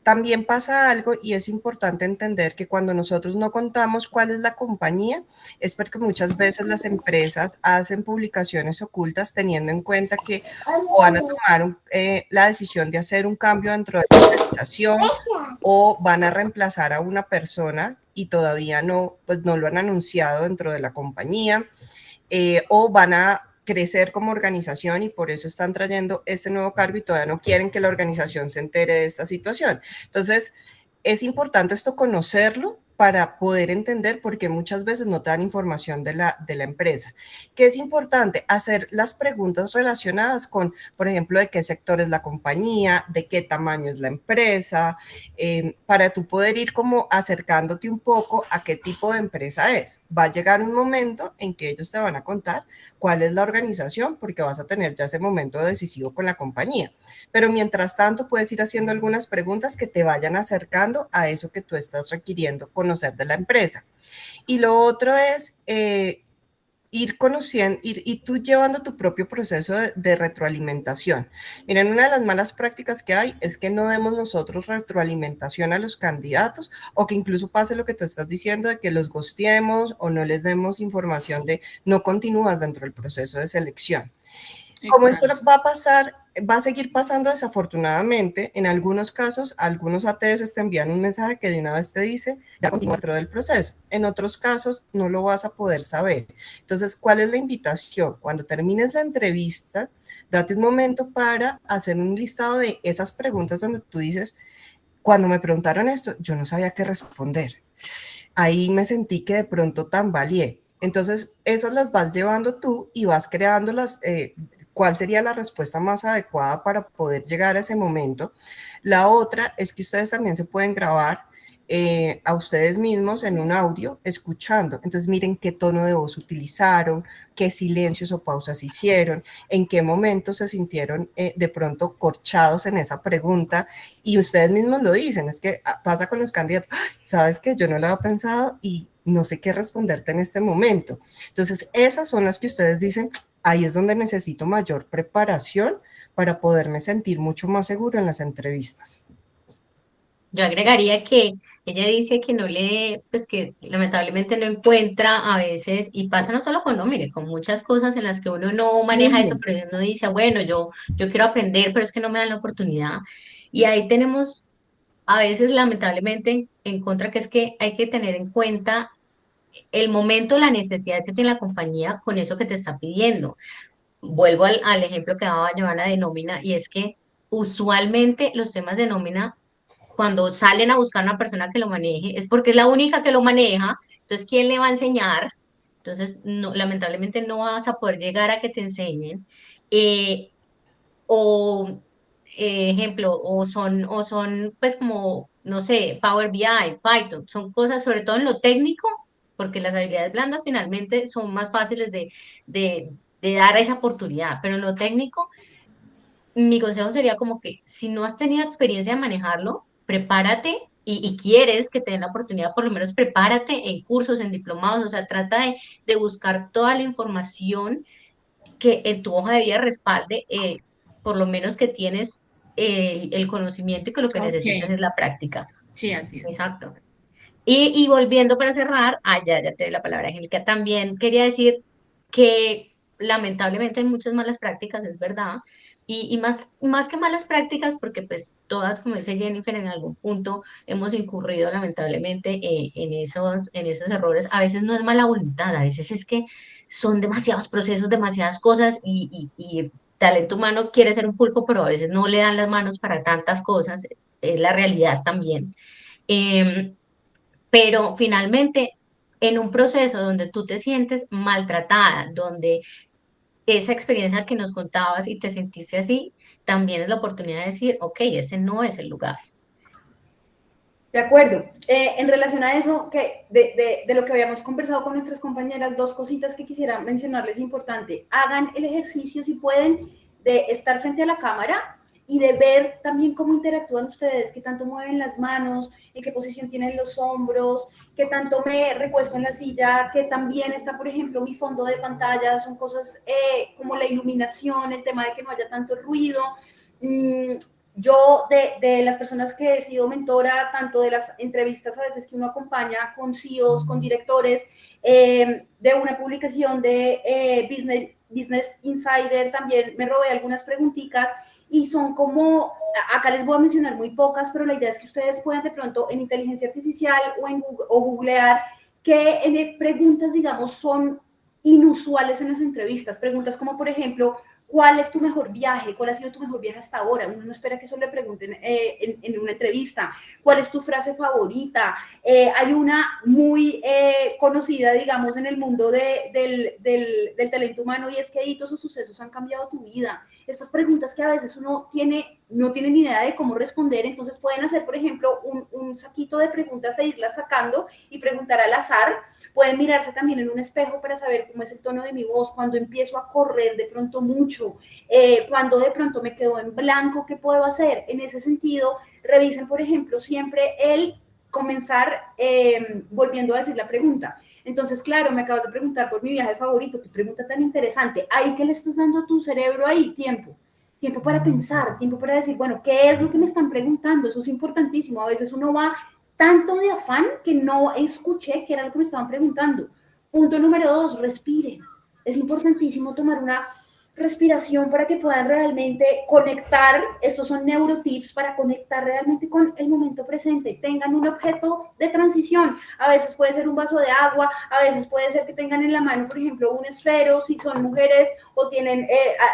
También pasa algo y es importante entender que cuando nosotros no contamos cuál es la compañía, es porque muchas veces las empresas hacen publicaciones ocultas teniendo en cuenta que o van a tomar la decisión de hacer un cambio dentro de la organización o van a reemplazar a una persona y todavía no, pues no lo han anunciado dentro de la compañía, o van a crecer como organización y por eso están trayendo este nuevo cargo y todavía no quieren que la organización se entere de esta situación. Entonces, es importante esto conocerlo para poder entender por qué muchas veces no te dan información de la empresa. ¿Qué es importante? Hacer las preguntas relacionadas con, por ejemplo, de qué sector es la compañía, de qué tamaño es la empresa, para tú poder ir como acercándote un poco a qué tipo de empresa es. Va a llegar un momento en que ellos te van a contar cuál es la organización, porque vas a tener ya ese momento decisivo con la compañía. Pero mientras tanto, puedes ir haciendo algunas preguntas que te vayan acercando a eso que tú estás requiriendo conocer de la empresa. Y lo otro es ir conociendo, ir tú llevando tu propio proceso de retroalimentación. Miren, una de las malas prácticas que hay es que no demos nosotros retroalimentación a los candidatos o que incluso pase lo que tú estás diciendo de que los gosteemos o no les demos información de no continúas dentro del proceso de selección. Como esto va a pasar, va a seguir pasando desafortunadamente, en algunos casos, algunos ATS te envían un mensaje que de una vez te dice, ya continúas dentro del proceso. En otros casos, no lo vas a poder saber. Entonces, ¿cuál es la invitación? Cuando termines la entrevista, date un momento para hacer un listado de esas preguntas donde tú dices, cuando me preguntaron esto, yo no sabía qué responder. Ahí me sentí que de pronto tambaleé. Entonces, esas las vas llevando tú y vas creando cuál sería la respuesta más adecuada para poder llegar a ese momento. La otra es que ustedes también se pueden grabar a ustedes mismos en un audio escuchando. Entonces miren qué tono de voz utilizaron, qué silencios o pausas hicieron, en qué momento se sintieron de pronto corchados en esa pregunta y ustedes mismos lo dicen. Es que pasa con los candidatos, sabes que yo no lo había pensado y no sé qué responderte en este momento. Entonces esas son las que ustedes dicen, ahí es donde necesito mayor preparación para poderme sentir mucho más seguro en las entrevistas. Yo agregaría que ella dice que no pues que lamentablemente no encuentra a veces, y pasa no solo con, no, mire, con muchas cosas en las que uno no maneja eso, pero uno dice, bueno, yo quiero aprender, pero es que no me dan la oportunidad. Y ahí tenemos a veces lamentablemente en contra, que es que hay que tener en cuenta el momento, la necesidad que tiene la compañía con eso que te está pidiendo. Vuelvo al ejemplo que daba Joana de nómina, y es que usualmente los temas de nómina, cuando salen a buscar una persona que lo maneje, es porque es la única que lo maneja. Entonces, ¿quién le va a enseñar? Entonces, no, lamentablemente no vas a poder llegar a que te enseñen. Eh, o ejemplo, o son pues como, no sé, Power BI, Python, son cosas sobre todo en lo técnico, porque las habilidades blandas finalmente son más fáciles de, de dar esa oportunidad, pero en lo técnico, mi consejo sería como que si no has tenido experiencia de manejarlo, prepárate. Y quieres que te den la oportunidad, por lo menos prepárate en cursos, en diplomados, o sea, trata de buscar toda la información que en tu hoja de vida respalde, por lo menos que tienes el conocimiento, y que lo que Ok, necesitas es la práctica. sí, así es. Exacto. Y volviendo para cerrar, ya te doy la palabra, Angélica, también quería decir que lamentablemente hay muchas malas prácticas, es verdad, y más que malas prácticas, porque pues todas, como dice Jennifer, en algún punto hemos incurrido lamentablemente en esos errores. A veces no es mala voluntad, a veces es que son demasiados procesos, demasiadas cosas, y talento humano quiere ser un pulpo, pero a veces no le dan las manos para tantas cosas, es la realidad también. Em, pero finalmente, en un proceso donde tú te sientes maltratada, donde esa experiencia que nos contabas y te sentiste así, también es la oportunidad de decir, ok, ese no es el lugar. De acuerdo. En relación a eso, que de lo que habíamos conversado con nuestras compañeras, dos cositas que quisiera mencionarles importante. Hagan el ejercicio, si pueden, de estar frente a la cámara y de ver también cómo interactúan ustedes, qué tanto mueven las manos, en qué posición tienen los hombros, qué tanto me recuesto en la silla, qué también está, por ejemplo, mi fondo de pantalla. Son cosas como la iluminación, el tema de que no haya tanto ruido. Yo, de las personas que he sido mentora, tanto de las entrevistas a veces que uno acompaña con CEOs, con directores, de una publicación de Business Insider, también me robé algunas preguntitas, y son como, acá les voy a mencionar muy pocas, pero la idea es que ustedes puedan de pronto en inteligencia artificial o en Google, o googlear qué preguntas, digamos, son inusuales en las entrevistas. Preguntas como, por ejemplo, ¿cuál es tu mejor viaje? ¿Cuál ha sido tu mejor viaje hasta ahora? Uno no espera que eso le pregunten en una entrevista. ¿Cuál es tu frase favorita? Hay una muy conocida, digamos, en el mundo del talento humano, y es ¿qué hitos o sucesos han cambiado tu vida? Estas preguntas que a veces uno no tiene ni idea de cómo responder, entonces pueden hacer, por ejemplo, un saquito de preguntas e irlas sacando y preguntar al azar. Pueden mirarse también en un espejo para saber cómo es el tono de mi voz, cuando empiezo a correr de pronto mucho, cuando de pronto me quedo en blanco, ¿qué puedo hacer? En ese sentido, revisen, por ejemplo, siempre el comenzar volviendo a decir la pregunta. Entonces, claro, me acabas de preguntar por mi viaje favorito, qué pregunta tan interesante. Ahí que le estás dando a tu cerebro ahí tiempo para pensar, tiempo para decir, bueno, ¿qué es lo que me están preguntando? Eso es importantísimo. A veces uno va tanto de afán que no escuché qué era lo que me estaban preguntando. Punto número 2, respiren. Es importantísimo tomar una respiración para que puedan realmente conectar. Estos son neurotips para conectar realmente con el momento presente. Tengan un objeto de transición. A veces puede ser un vaso de agua, a veces puede ser que tengan en la mano, por ejemplo, un esfero. Si son mujeres o tienen,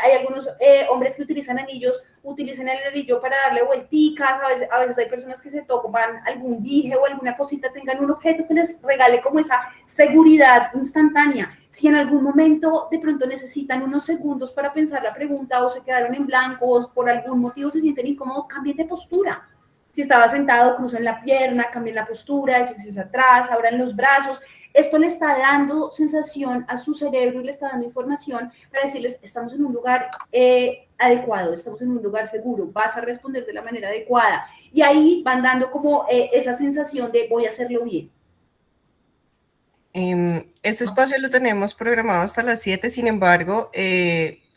hay algunos hombres que utilizan anillos, utilicen el anillo para darle vuelticas. A veces hay personas que se toman algún dije o alguna cosita, tengan un objeto que les regale como esa seguridad instantánea. Si en algún momento de pronto necesitan unos segundos para pensar la pregunta, o se quedaron en blanco, o por algún motivo se sienten incómodos, cambien de postura. Si estaba sentado, crucen la pierna, cambien la postura, échense atrás, abran los brazos. Esto le está dando sensación a su cerebro y le está dando información para decirles, estamos en un lugar adecuado, estamos en un lugar seguro, vas a responder de la manera adecuada. Y ahí van dando como esa sensación de voy a hacerlo bien. Este espacio lo tenemos programado hasta las 7, sin embargo,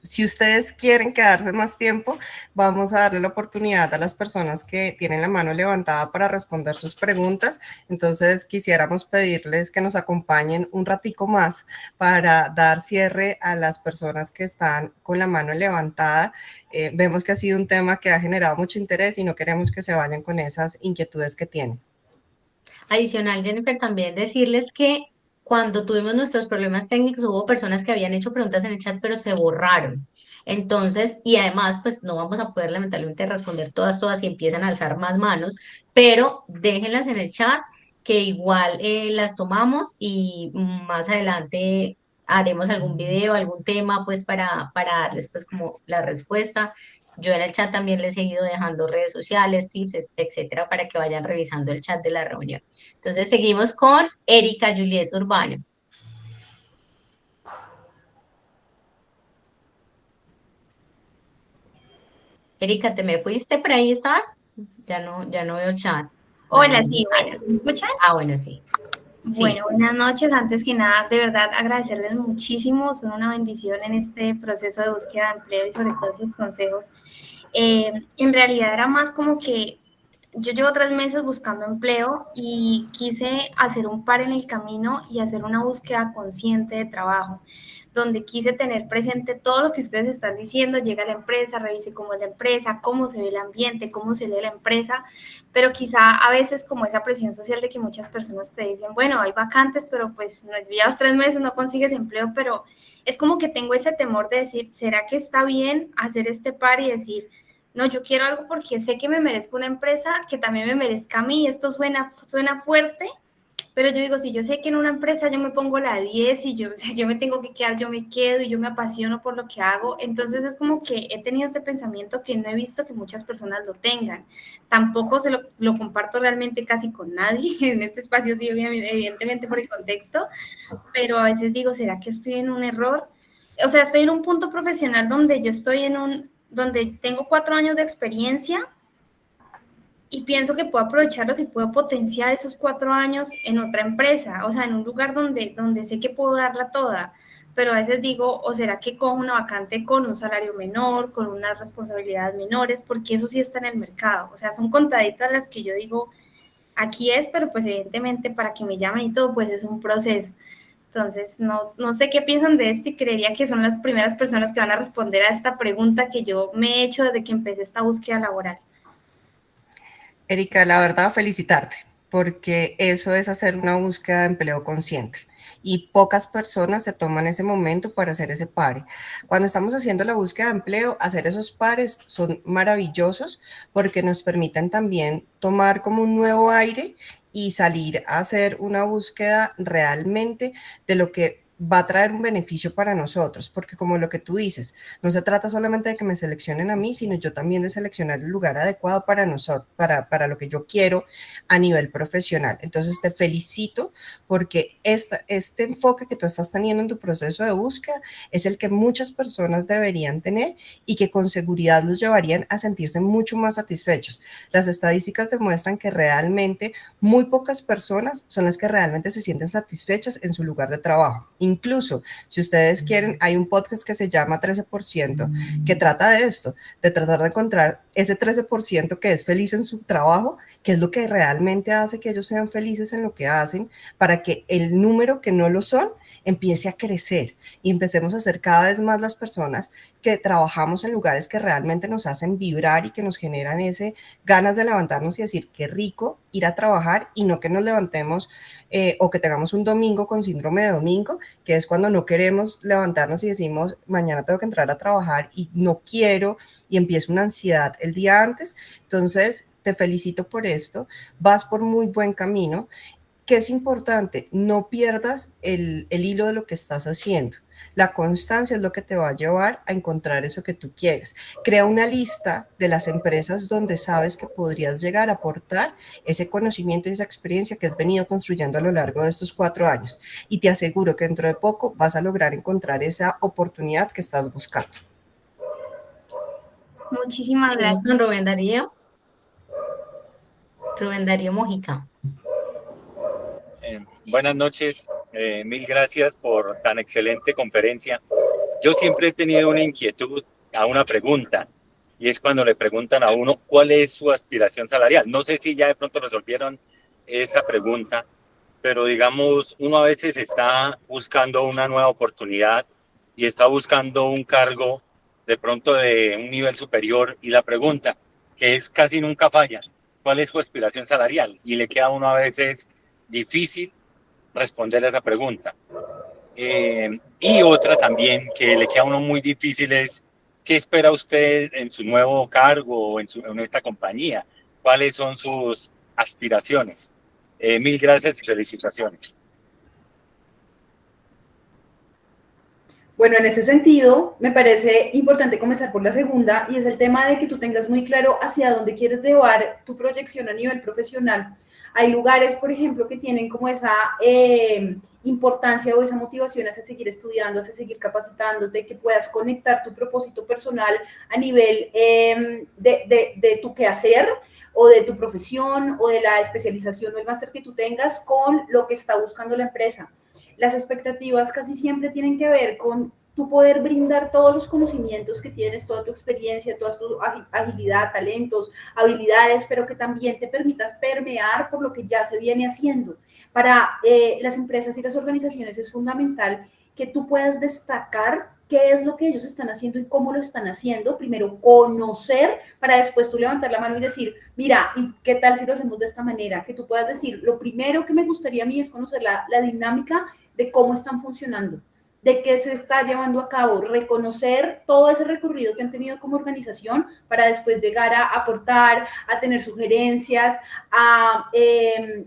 Si ustedes quieren quedarse más tiempo, vamos a darle la oportunidad a las personas que tienen la mano levantada para responder sus preguntas. Entonces, quisiéramos pedirles que nos acompañen un ratico más para dar cierre a las personas que están con la mano levantada. Vemos que ha sido un tema que ha generado mucho interés y no queremos que se vayan con esas inquietudes que tienen. Adicional, Jennifer, también decirles que cuando tuvimos nuestros problemas técnicos hubo personas que habían hecho preguntas en el chat, pero se borraron. Entonces, y además, pues no vamos a poder lamentablemente responder todas y empiezan a alzar más manos, pero déjenlas en el chat que igual las tomamos y más adelante haremos algún video, algún tema, pues para darles pues como la respuesta. Yo en el chat también les he ido dejando redes sociales, tips, etcétera, para que vayan revisando el chat de la reunión. Entonces seguimos con Erika Juliet Urbano. Erika, ¿te me fuiste? ¿Por ahí estás? Ya no veo chat. Hola, Bueno, sí, bueno, ¿me escuchan? bueno, sí. Sí. Bueno, buenas noches. Antes que nada, de verdad agradecerles muchísimo. Son una bendición en este proceso de búsqueda de empleo y sobre todo sus consejos. En realidad era más como que yo llevo 3 meses buscando empleo y quise hacer un par en el camino y hacer una búsqueda consciente de trabajo, donde quise tener presente todo lo que ustedes están diciendo, llega a la empresa, revise cómo es la empresa, cómo se ve el ambiente, cómo se lee la empresa, pero quizá a veces como esa presión social de que muchas personas te dicen, bueno, hay vacantes, pero pues llevas 3 meses, no consigues empleo, pero es como que tengo ese temor de decir, ¿será que está bien hacer este par y decir, no, yo quiero algo porque sé que me merezco una empresa que también me merezca a mí? Esto suena fuerte, pero yo digo, si yo sé que en una empresa yo me pongo la 10 y yo, o sea, yo me tengo que quedar, yo me quedo y yo me apasiono por lo que hago, entonces es como que he tenido este pensamiento que no he visto que muchas personas lo tengan. Tampoco lo comparto realmente casi con nadie, en este espacio sí, evidentemente por el contexto, pero a veces digo, ¿será que estoy en un error? O sea, estoy en un punto profesional donde yo estoy donde tengo 4 años de experiencia y pienso que puedo aprovecharlos y puedo potenciar esos 4 años en otra empresa, o sea, en un lugar donde sé que puedo darla toda, pero a veces digo, o será que cojo una vacante con un salario menor, con unas responsabilidades menores, porque eso sí está en el mercado, o sea, son contaditas las que yo digo, aquí es, pero pues evidentemente para que me llamen y todo, pues es un proceso. Entonces, no sé qué piensan de esto y creería que son las primeras personas que van a responder a esta pregunta que yo me he hecho desde que empecé esta búsqueda laboral. Erika, la verdad, felicitarte, porque eso es hacer una búsqueda de empleo consciente. Y pocas personas se toman ese momento para hacer ese pare. Cuando estamos haciendo la búsqueda de empleo, hacer esos pares son maravillosos porque nos permiten también tomar como un nuevo aire y salir a hacer una búsqueda realmente de lo que va a traer un beneficio para nosotros, porque como lo que tú dices, no se trata solamente de que me seleccionen a mí, sino yo también de seleccionar el lugar adecuado para nosotros, para lo que yo quiero a nivel profesional. Entonces te felicito porque este enfoque que tú estás teniendo en tu proceso de búsqueda es el que muchas personas deberían tener y que con seguridad los llevarían a sentirse mucho más satisfechos. Las estadísticas demuestran que realmente muy pocas personas son las que realmente se sienten satisfechas en su lugar de trabajo. Incluso, si ustedes quieren, hay un podcast que se llama 13%, que trata de esto, de tratar de encontrar ese 13% que es feliz en su trabajo, que es lo que realmente hace que ellos sean felices en lo que hacen, para que el número que no lo son empiece a crecer y empecemos a ser cada vez más las personas que trabajamos en lugares que realmente nos hacen vibrar y que nos generan ese ganas de levantarnos y decir qué rico ir a trabajar, y no que nos levantemos o que tengamos un domingo con síndrome de domingo, que es cuando no queremos levantarnos y decimos mañana tengo que entrar a trabajar y no quiero, y empieza una ansiedad el día antes. Entonces te felicito por esto, vas por muy buen camino. ¿Qué es importante? No pierdas el hilo de lo que estás haciendo. La constancia es lo que te va a llevar a encontrar eso que tú quieres. Crea una lista de las empresas donde sabes que podrías llegar a aportar ese conocimiento y esa experiencia que has venido construyendo a lo largo de estos 4 años. Y te aseguro que dentro de poco vas a lograr encontrar esa oportunidad que estás buscando. Muchísimas gracias. Con Rubén Darío. Rubén Darío Mojica. Buenas noches, mil gracias por tan excelente conferencia. yo siempre he tenido una inquietud a una pregunta, y es cuando le preguntan a uno cuál es su aspiración salarial. No sé si ya de pronto resolvieron esa pregunta, pero digamos, uno a veces está buscando una nueva oportunidad y está buscando un cargo de pronto de un nivel superior, y la pregunta, que es casi nunca falla, ¿cuál es su aspiración salarial? Y le queda a uno a veces difícil responder a esa pregunta. Y otra también que le queda a uno muy difícil es, ¿qué espera usted en su nuevo cargo o en esta compañía? ¿Cuáles son sus aspiraciones? Mil gracias y felicitaciones. Bueno, en ese sentido, me parece importante comenzar por la segunda, y es el tema de que tú tengas muy claro hacia dónde quieres llevar tu proyección a nivel profesional. Hay lugares, por ejemplo, que tienen como esa importancia o esa motivación hacia seguir estudiando, hacia seguir capacitándote, que puedas conectar tu propósito personal a nivel de tu quehacer, o de tu profesión, o de la especialización o el máster que tú tengas con lo que está buscando la empresa. Las expectativas casi siempre tienen que ver con tu poder brindar todos los conocimientos que tienes, toda tu experiencia, toda tu agilidad, talentos, habilidades, pero que también te permitas permear por lo que ya se viene haciendo. Para las empresas y las organizaciones es fundamental que tú puedas destacar qué es lo que ellos están haciendo y cómo lo están haciendo. Primero, conocer, para después tú levantar la mano y decir, mira, ¿y qué tal si lo hacemos de esta manera? Que tú puedas decir, lo primero que me gustaría a mí es conocer la dinámica de cómo están funcionando, de qué se está llevando a cabo, reconocer todo ese recorrido que han tenido como organización para después llegar a aportar, a tener sugerencias, a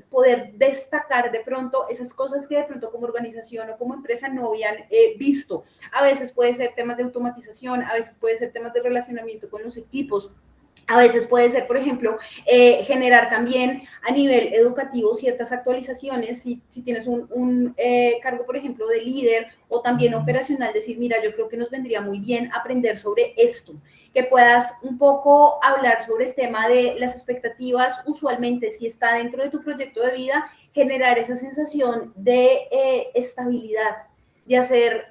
poder destacar de pronto esas cosas que de pronto como organización o como empresa no habían visto. A veces puede ser temas de automatización, a veces puede ser temas de relacionamiento con los equipos. A veces puede ser, por ejemplo, generar también a nivel educativo ciertas actualizaciones, si tienes un cargo, por ejemplo, de líder o también operacional, decir, mira, yo creo que nos vendría muy bien aprender sobre esto, que puedas un poco hablar sobre el tema de las expectativas. Usualmente, si está dentro de tu proyecto de vida, generar esa sensación de estabilidad, de hacer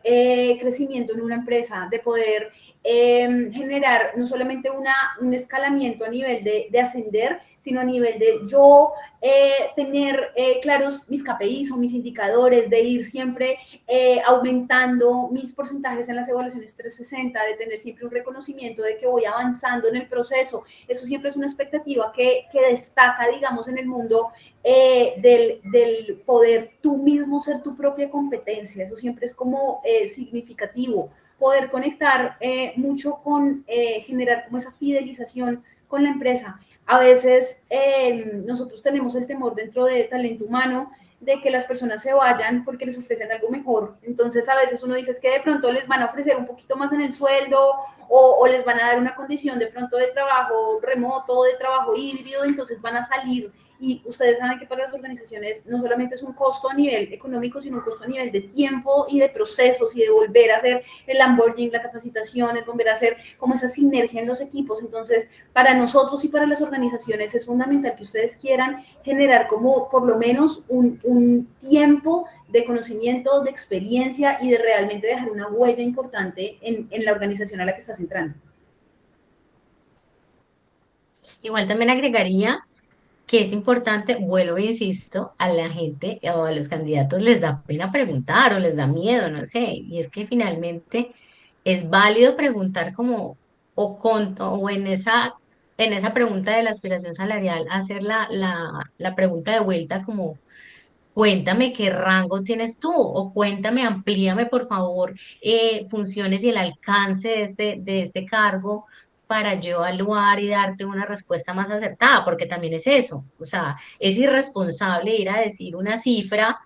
crecimiento en una empresa, de poder generar no solamente un escalamiento a nivel de ascender, sino a nivel de yo tener claros mis KPIs o mis indicadores, de ir siempre aumentando mis porcentajes en las evaluaciones 360, de tener siempre un reconocimiento de que voy avanzando en el proceso. Eso siempre es una expectativa que destaca, digamos, en el mundo del poder tú mismo ser tu propia competencia. Eso siempre es como significativo. Poder conectar mucho con generar como esa fidelización con la empresa. A veces nosotros tenemos el temor dentro de talento humano de que las personas se vayan porque les ofrecen algo mejor. Entonces a veces uno dice es que de pronto les van a ofrecer un poquito más en el sueldo, o les van a dar una condición de pronto de trabajo remoto, de trabajo híbrido, entonces van a salir. Y ustedes saben que para las organizaciones no solamente es un costo a nivel económico, sino un costo a nivel de tiempo y de procesos, y de volver a hacer el onboarding, la capacitación, el volver a hacer como esa sinergia en los equipos. Entonces, para nosotros y para las organizaciones es fundamental que ustedes quieran generar como por lo menos un tiempo de conocimiento, de experiencia, y de realmente dejar una huella importante en la organización a la que estás entrando. Igual también agregaría que es importante, vuelvo e insisto, a la gente o a los candidatos les da pena preguntar o les da miedo, no sé, y es que finalmente es válido preguntar como, o en esa pregunta de la aspiración salarial, hacer la pregunta de vuelta como, cuéntame qué rango tienes tú, o cuéntame, amplíame por favor funciones y el alcance de este cargo para yo evaluar y darte una respuesta más acertada, porque también es eso, o sea, es irresponsable ir a decir una cifra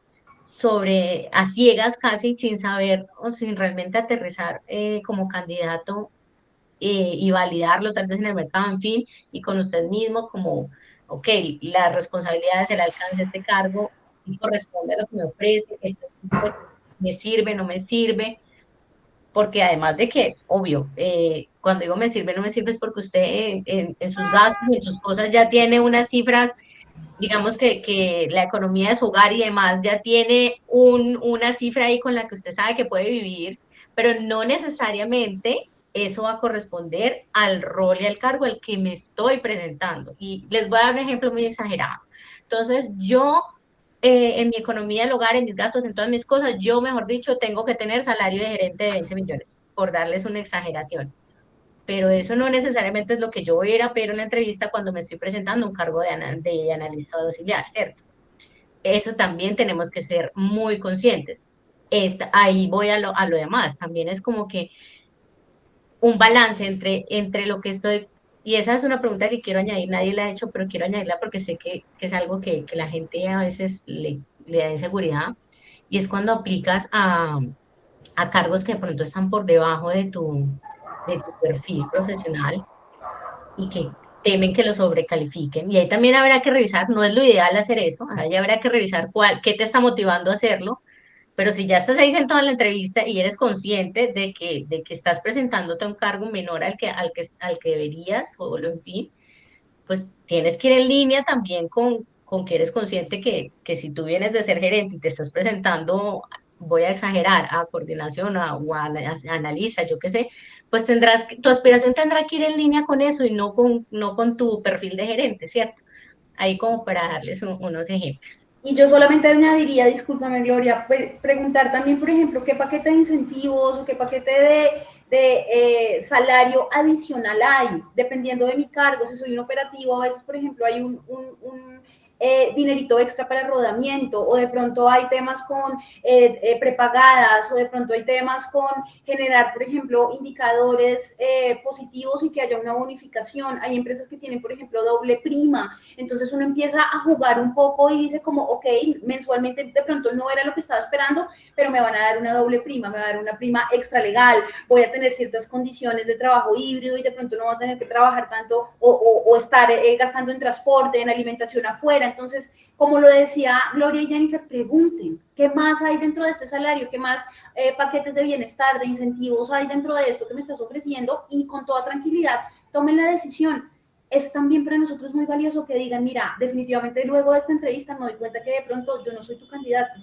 sobre a ciegas casi sin saber o sin realmente aterrizar como candidato y validarlo tal vez en el mercado, en fin, y con usted mismo como, ok, las responsabilidades, el alcance de este cargo, si corresponde a lo que me ofrece, esto pues me sirve, no me sirve, porque además de que, obvio, cuando digo me sirve, no me sirve es porque usted en sus gastos, en sus cosas ya tiene unas cifras, digamos que la economía de su hogar y demás ya tiene una cifra ahí con la que usted sabe que puede vivir, pero no necesariamente eso va a corresponder al rol y al cargo al que me estoy presentando. Y les voy a dar un ejemplo muy exagerado. Entonces, yo en mi economía del hogar, en mis gastos, en todas mis cosas, yo, mejor dicho, tengo que tener salario de gerente de 20 millones, por darles una exageración. Pero eso no necesariamente es lo que yo voy a ir a pedir en la entrevista cuando me estoy presentando un cargo de analista auxiliar, ¿cierto? Eso también tenemos que ser muy conscientes. Ahí voy a lo demás. También es como que un balance entre lo que estoy, y esa es una pregunta que quiero añadir, nadie la ha hecho, pero quiero añadirla porque sé que es algo que la gente a veces le da inseguridad, y es cuando aplicas a cargos que de pronto están por debajo de tu perfil profesional y que temen que lo sobrecalifiquen. Y ahí también habrá que revisar, no es lo ideal hacer eso, ahí habrá que revisar qué te está motivando a hacerlo, pero si ya estás ahí sentado en la entrevista y eres consciente de que estás presentándote a un cargo menor al que deberías, o en fin, pues tienes que ir en línea también con que eres consciente que si tú vienes de ser gerente y te estás presentando, voy a exagerar, a coordinación a analista, yo qué sé, pues tu aspiración tendrá que ir en línea con eso y no con tu perfil de gerente, ¿cierto? Ahí como para darles unos ejemplos. Y yo solamente añadiría, discúlpame Gloria, preguntar también, por ejemplo, qué paquete de incentivos o qué paquete de salario adicional hay, dependiendo de mi cargo. Si soy un operativo, a veces, por ejemplo, hay un dinerito extra para rodamiento, o de pronto hay temas con prepagadas, o de pronto hay temas con generar, por ejemplo, indicadores positivos y que haya una bonificación. Hay empresas que tienen, por ejemplo, doble prima. Entonces uno empieza a jugar un poco y dice como, ok, mensualmente de pronto no era lo que estaba esperando, pero me van a dar una doble prima, me va a dar una prima extra legal, voy a tener ciertas condiciones de trabajo híbrido y de pronto no voy a tener que trabajar tanto o estar gastando en transporte, en alimentación afuera. Entonces, como lo decía Gloria y Jennifer, pregunten, ¿qué más hay dentro de este salario? ¿Qué más paquetes de bienestar, de incentivos hay dentro de esto que me estás ofreciendo? Y con toda tranquilidad, tomen la decisión. Es también para nosotros muy valioso que digan, mira, definitivamente luego de esta entrevista me doy cuenta que de pronto yo no soy tu candidato.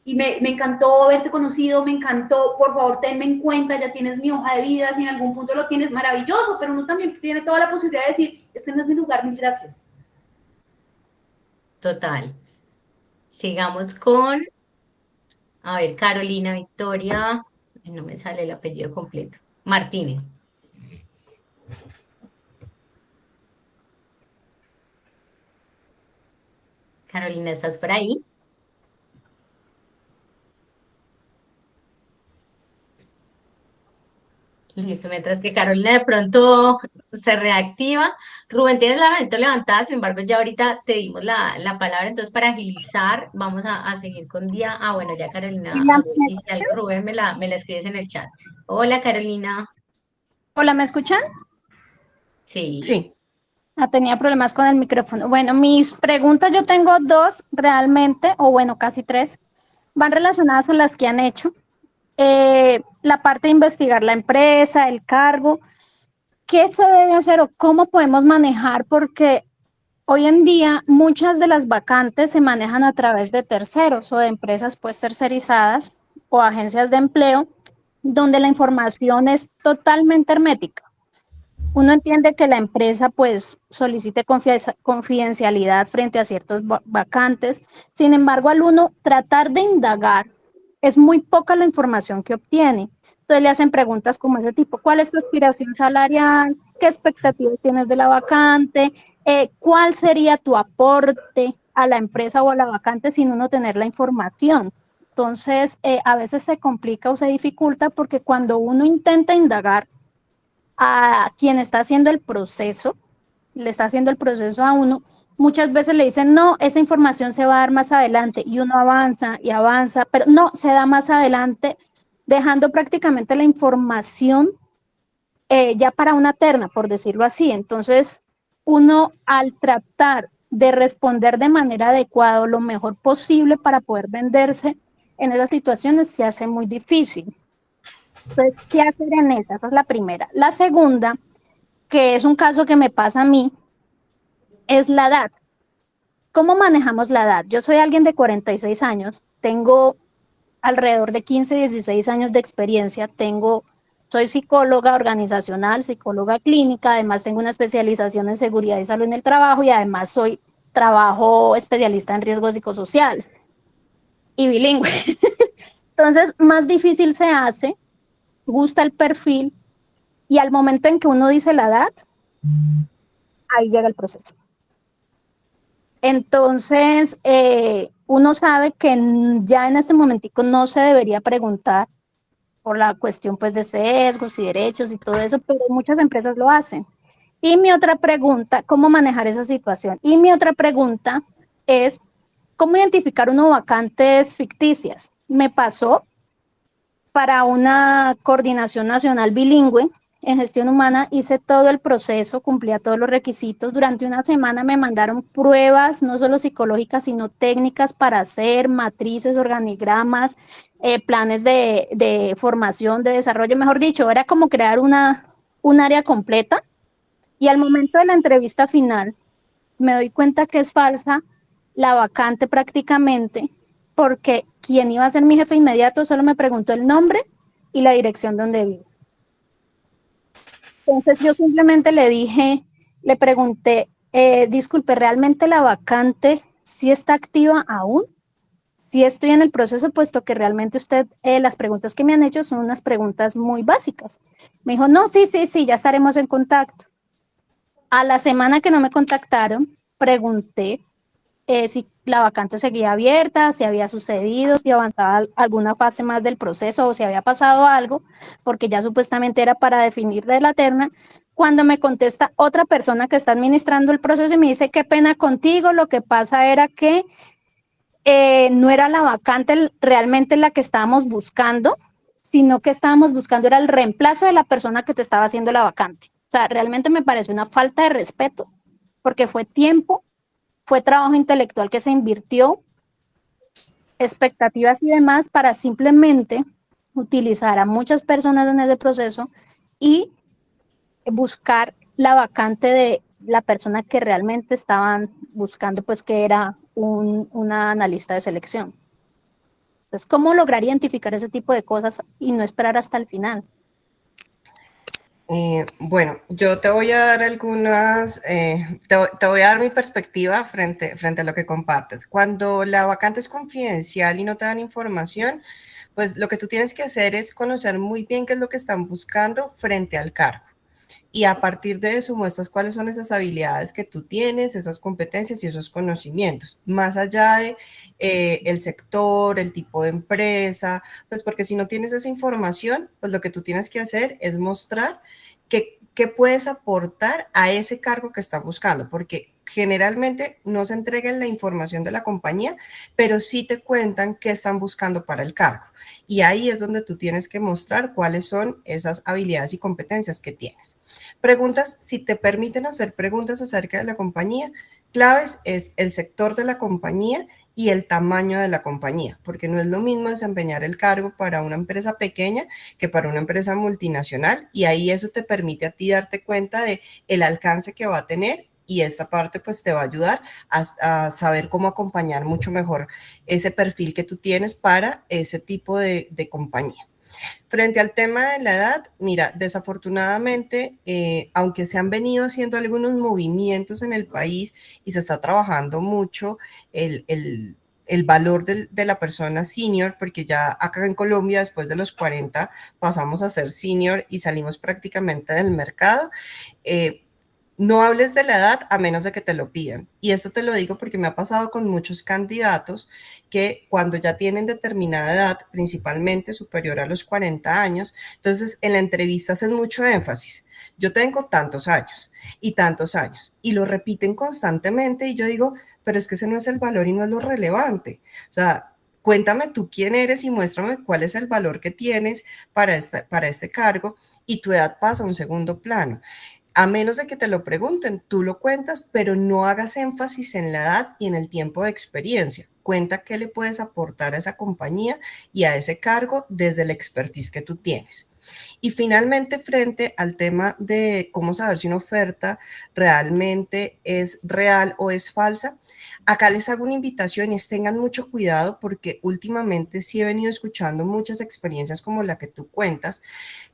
Y me encantó haberte conocido, me encantó, por favor, tenme en cuenta, ya tienes mi hoja de vida, si en algún punto lo tienes, maravilloso, pero uno también tiene toda la posibilidad de decir, este no es mi lugar, mil gracias. Total. Sigamos con, a ver, Carolina Victoria, no me sale el apellido completo, Martínez. Carolina, ¿estás por ahí? Listo, mientras que Carolina de pronto se reactiva. Rubén, tienes la manito levantada, sin embargo, ya ahorita te dimos la palabra, entonces para agilizar, vamos a seguir con día. Ah, bueno, ya Carolina habló. Y si algo, Rubén, me la escribes en el chat. Hola, Carolina. Hola, ¿me escuchan? Sí. Sí. Tenía problemas con el micrófono. Bueno, mis preguntas yo tengo dos realmente, o bueno, casi tres, van relacionadas a las que han hecho. La parte de investigar la empresa, el cargo, ¿qué se debe hacer o cómo podemos manejar? Porque hoy en día muchas de las vacantes se manejan a través de terceros o de empresas pues tercerizadas o agencias de empleo, donde la información es totalmente hermética. Uno entiende que la empresa pues solicite confidencialidad frente a ciertos vacantes, sin embargo al uno tratar de indagar es muy poca la información que obtiene. Entonces le hacen preguntas como ese tipo, ¿cuál es tu aspiración salarial? ¿Qué expectativas tienes de la vacante? ¿Cuál sería tu aporte a la empresa o a la vacante sin uno tener la información? Entonces a veces se complica o se dificulta porque cuando uno intenta indagar a quien está haciendo el proceso, le está haciendo el proceso a uno, muchas veces le dicen, no, esa información se va a dar más adelante, y uno avanza y avanza, pero no, se da más adelante, dejando prácticamente la información ya para una terna, por decirlo así. Entonces, uno al tratar de responder de manera adecuada o lo mejor posible para poder venderse en esas situaciones se hace muy difícil. Entonces, ¿qué hacer en esa? Esa es la primera. La segunda, que es un caso que me pasa a mí, es la edad. ¿Cómo manejamos la edad? Yo soy alguien de 46 años, tengo alrededor de 15, 16 años de experiencia. Soy psicóloga organizacional, psicóloga clínica, además tengo una especialización en seguridad y salud en el trabajo y además trabajo especialista en riesgo psicosocial y bilingüe. Entonces, más difícil se hace, gusta el perfil y al momento en que uno dice la edad, ahí llega el proceso. Entonces, uno sabe que ya en este momentico no se debería preguntar por la cuestión pues de sesgos y derechos y todo eso, pero muchas empresas lo hacen. Y mi otra pregunta, ¿cómo manejar esa situación? Y mi otra pregunta es, ¿cómo identificar unas vacantes ficticias? Me pasó para una coordinación nacional bilingüe en gestión humana, hice todo el proceso, cumplía todos los requisitos. Durante una semana me mandaron pruebas, no solo psicológicas, sino técnicas para hacer, matrices, organigramas, planes de formación, de desarrollo, mejor dicho, era como crear un área completa. Y al momento de la entrevista final, me doy cuenta que es falsa la vacante prácticamente, porque quien iba a ser mi jefe inmediato solo me preguntó el nombre y la dirección donde vivo. Entonces yo simplemente le pregunté, disculpe, ¿realmente la vacante sí está activa aún? Sí estoy en el proceso, puesto que realmente las preguntas que me han hecho son unas preguntas muy básicas. Me dijo, no, sí, ya estaremos en contacto. A la semana que no me contactaron, pregunté si la vacante seguía abierta, si había sucedido, si avanzaba alguna fase más del proceso o si había pasado algo, porque ya supuestamente era para definir de la terna. Cuando me contesta otra persona que está administrando el proceso y me dice, qué pena contigo, lo que pasa era que no era la vacante realmente la que estábamos buscando, sino que estábamos buscando era el reemplazo de la persona que te estaba haciendo la vacante. O sea, realmente me parece una falta de respeto, porque fue tiempo, fue trabajo intelectual que se invirtió, expectativas y demás para simplemente utilizar a muchas personas en ese proceso y buscar la vacante de la persona que realmente estaban buscando, pues que era una analista de selección. Entonces, ¿cómo lograr identificar ese tipo de cosas y no esperar hasta el final? Bueno, yo te voy a dar te voy a dar mi perspectiva frente a lo que compartes. Cuando la vacante es confidencial y no te dan información, pues lo que tú tienes que hacer es conocer muy bien qué es lo que están buscando frente al cargo. Y a partir de eso muestras cuáles son esas habilidades que tú tienes, esas competencias y esos conocimientos, más allá de el sector, el tipo de empresa, pues porque si no tienes esa información, pues lo que tú tienes que hacer es mostrar qué puedes aportar a ese cargo que están buscando, porque generalmente no se entregan la información de la compañía, pero sí te cuentan qué están buscando para el cargo. Y ahí es donde tú tienes que mostrar cuáles son esas habilidades y competencias que tienes. Preguntas, si te permiten hacer preguntas acerca de la compañía, claves es el sector de la compañía y el tamaño de la compañía, porque no es lo mismo desempeñar el cargo para una empresa pequeña que para una empresa multinacional, y ahí eso te permite a ti darte cuenta de el alcance que va a tener, y esta parte pues te va a ayudar a saber cómo acompañar mucho mejor ese perfil que tú tienes para ese tipo de compañía. Frente al tema de la edad, mira, desafortunadamente, aunque se han venido haciendo algunos movimientos en el país y se está trabajando mucho el valor de la persona senior, porque ya acá en Colombia después de los 40 pasamos a ser senior y salimos prácticamente del mercado, no hables de la edad a menos de que te lo pidan. Y esto te lo digo porque me ha pasado con muchos candidatos que cuando ya tienen determinada edad, principalmente superior a los 40 años, entonces en la entrevista hacen mucho énfasis. Yo tengo tantos años, y lo repiten constantemente y yo digo, pero es que ese no es el valor y no es lo relevante. O sea, cuéntame tú quién eres y muéstrame cuál es el valor que tienes para este cargo, y tu edad pasa a un segundo plano. A menos de que te lo pregunten, tú lo cuentas, pero no hagas énfasis en la edad y en el tiempo de experiencia. Cuenta qué le puedes aportar a esa compañía y a ese cargo desde la expertise que tú tienes. Y finalmente, frente al tema de cómo saber si una oferta realmente es real o es falsa, acá les hago una invitación y es tengan mucho cuidado porque últimamente sí he venido escuchando muchas experiencias como la que tú cuentas.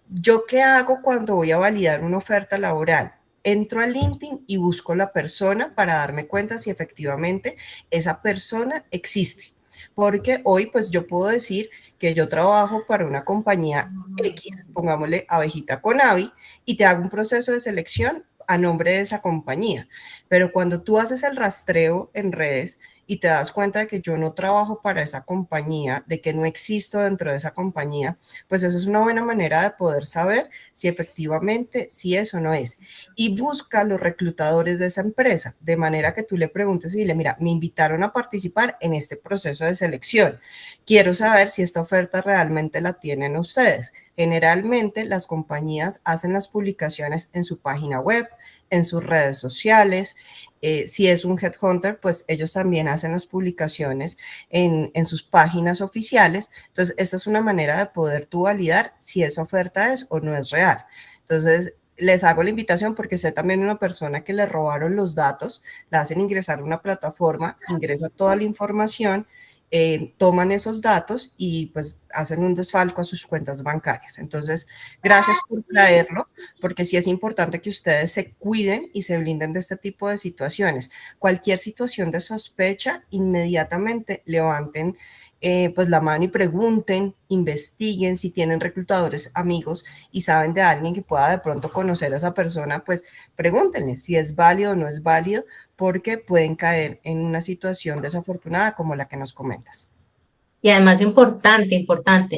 ¿Yo qué hago cuando voy a validar una oferta laboral? Entro a LinkedIn y busco la persona para darme cuenta si efectivamente esa persona existe. Porque hoy pues yo puedo decir que yo trabajo para una compañía X, pongámosle Abejita con Avi, y te hago un proceso de selección a nombre de esa compañía. Pero cuando tú haces el rastreo en redes y te das cuenta de que yo no trabajo para esa compañía, de que no existo dentro de esa compañía, pues esa es una buena manera de poder saber si efectivamente si es o no es. Y busca los reclutadores de esa empresa, de manera que tú le preguntes y dile, mira, me invitaron a participar en este proceso de selección. Quiero saber si esta oferta realmente la tienen ustedes. Generalmente las compañías hacen las publicaciones en su página web, en sus redes sociales. Si es un headhunter, pues ellos también hacen las publicaciones en sus páginas oficiales. Entonces, esta es una manera de poder tú validar si esa oferta es o no es real. Entonces, les hago la invitación porque sé también una persona que le robaron los datos, la hacen ingresar a una plataforma, ingresa toda la información, toman esos datos y pues hacen un desfalco a sus cuentas bancarias. Entonces, gracias por traerlo, porque sí es importante que ustedes se cuiden y se blinden de este tipo de situaciones. Cualquier situación de sospecha, inmediatamente levanten pues la mano y pregunten, investiguen si tienen reclutadores amigos y saben de alguien que pueda de pronto conocer a esa persona, pues pregúntenle si es válido o no es válido, porque pueden caer en una situación desafortunada como la que nos comentas. Y además importante,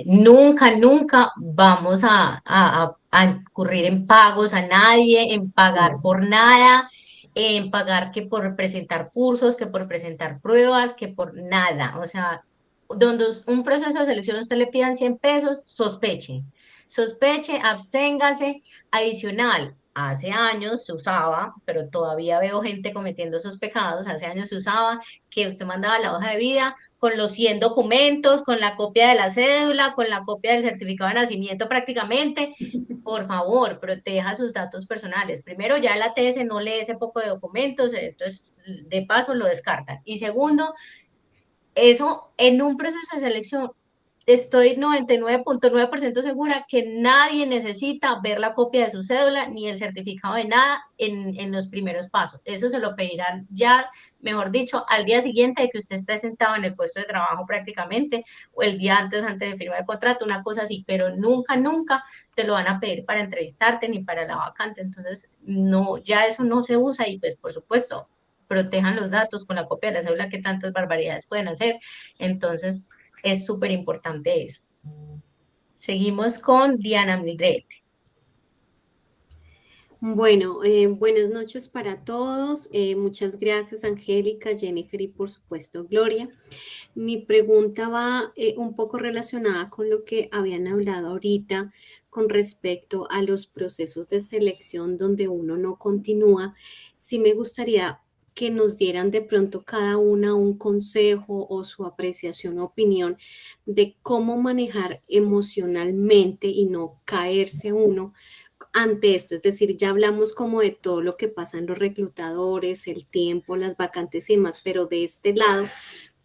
nunca vamos a incurrir en pagos a nadie, en pagar por nada, en pagar que por presentar cursos, que por presentar pruebas, que por nada. O sea, donde un proceso de selección usted le pidan 100 pesos, sospeche, absténgase. Adicional, hace años se usaba, pero todavía veo gente cometiendo esos pecados, hace años se usaba que usted mandaba la hoja de vida con los 100 documentos, con la copia de la cédula, con la copia del certificado de nacimiento prácticamente. Por favor, proteja sus datos personales. Primero, ya la TS no lee ese poco de documentos, entonces de paso lo descartan. Y segundo, eso en un proceso de selección, estoy 99.9% segura que nadie necesita ver la copia de su cédula ni el certificado de nada en los primeros pasos. Eso se lo pedirán ya, mejor dicho, al día siguiente de que usted esté sentado en el puesto de trabajo prácticamente, o el día antes de firmar el contrato, una cosa así, pero nunca te lo van a pedir para entrevistarte ni para la vacante. Entonces, no, ya eso no se usa y pues por supuesto, protejan los datos con la copia de la cédula que tantas barbaridades pueden hacer. Entonces, es súper importante eso. Seguimos con Diana Mildred. Bueno, buenas noches para todos. Muchas gracias, Angélica, Jennifer y por supuesto Gloria. Mi pregunta va un poco relacionada con lo que habían hablado ahorita con respecto a los procesos de selección donde uno no continúa. Sí me gustaría que nos dieran de pronto cada una un consejo o su apreciación o opinión de cómo manejar emocionalmente y no caerse uno ante esto. Es decir, ya hablamos como de todo lo que pasa en los reclutadores, el tiempo, las vacantes y demás, pero de este lado,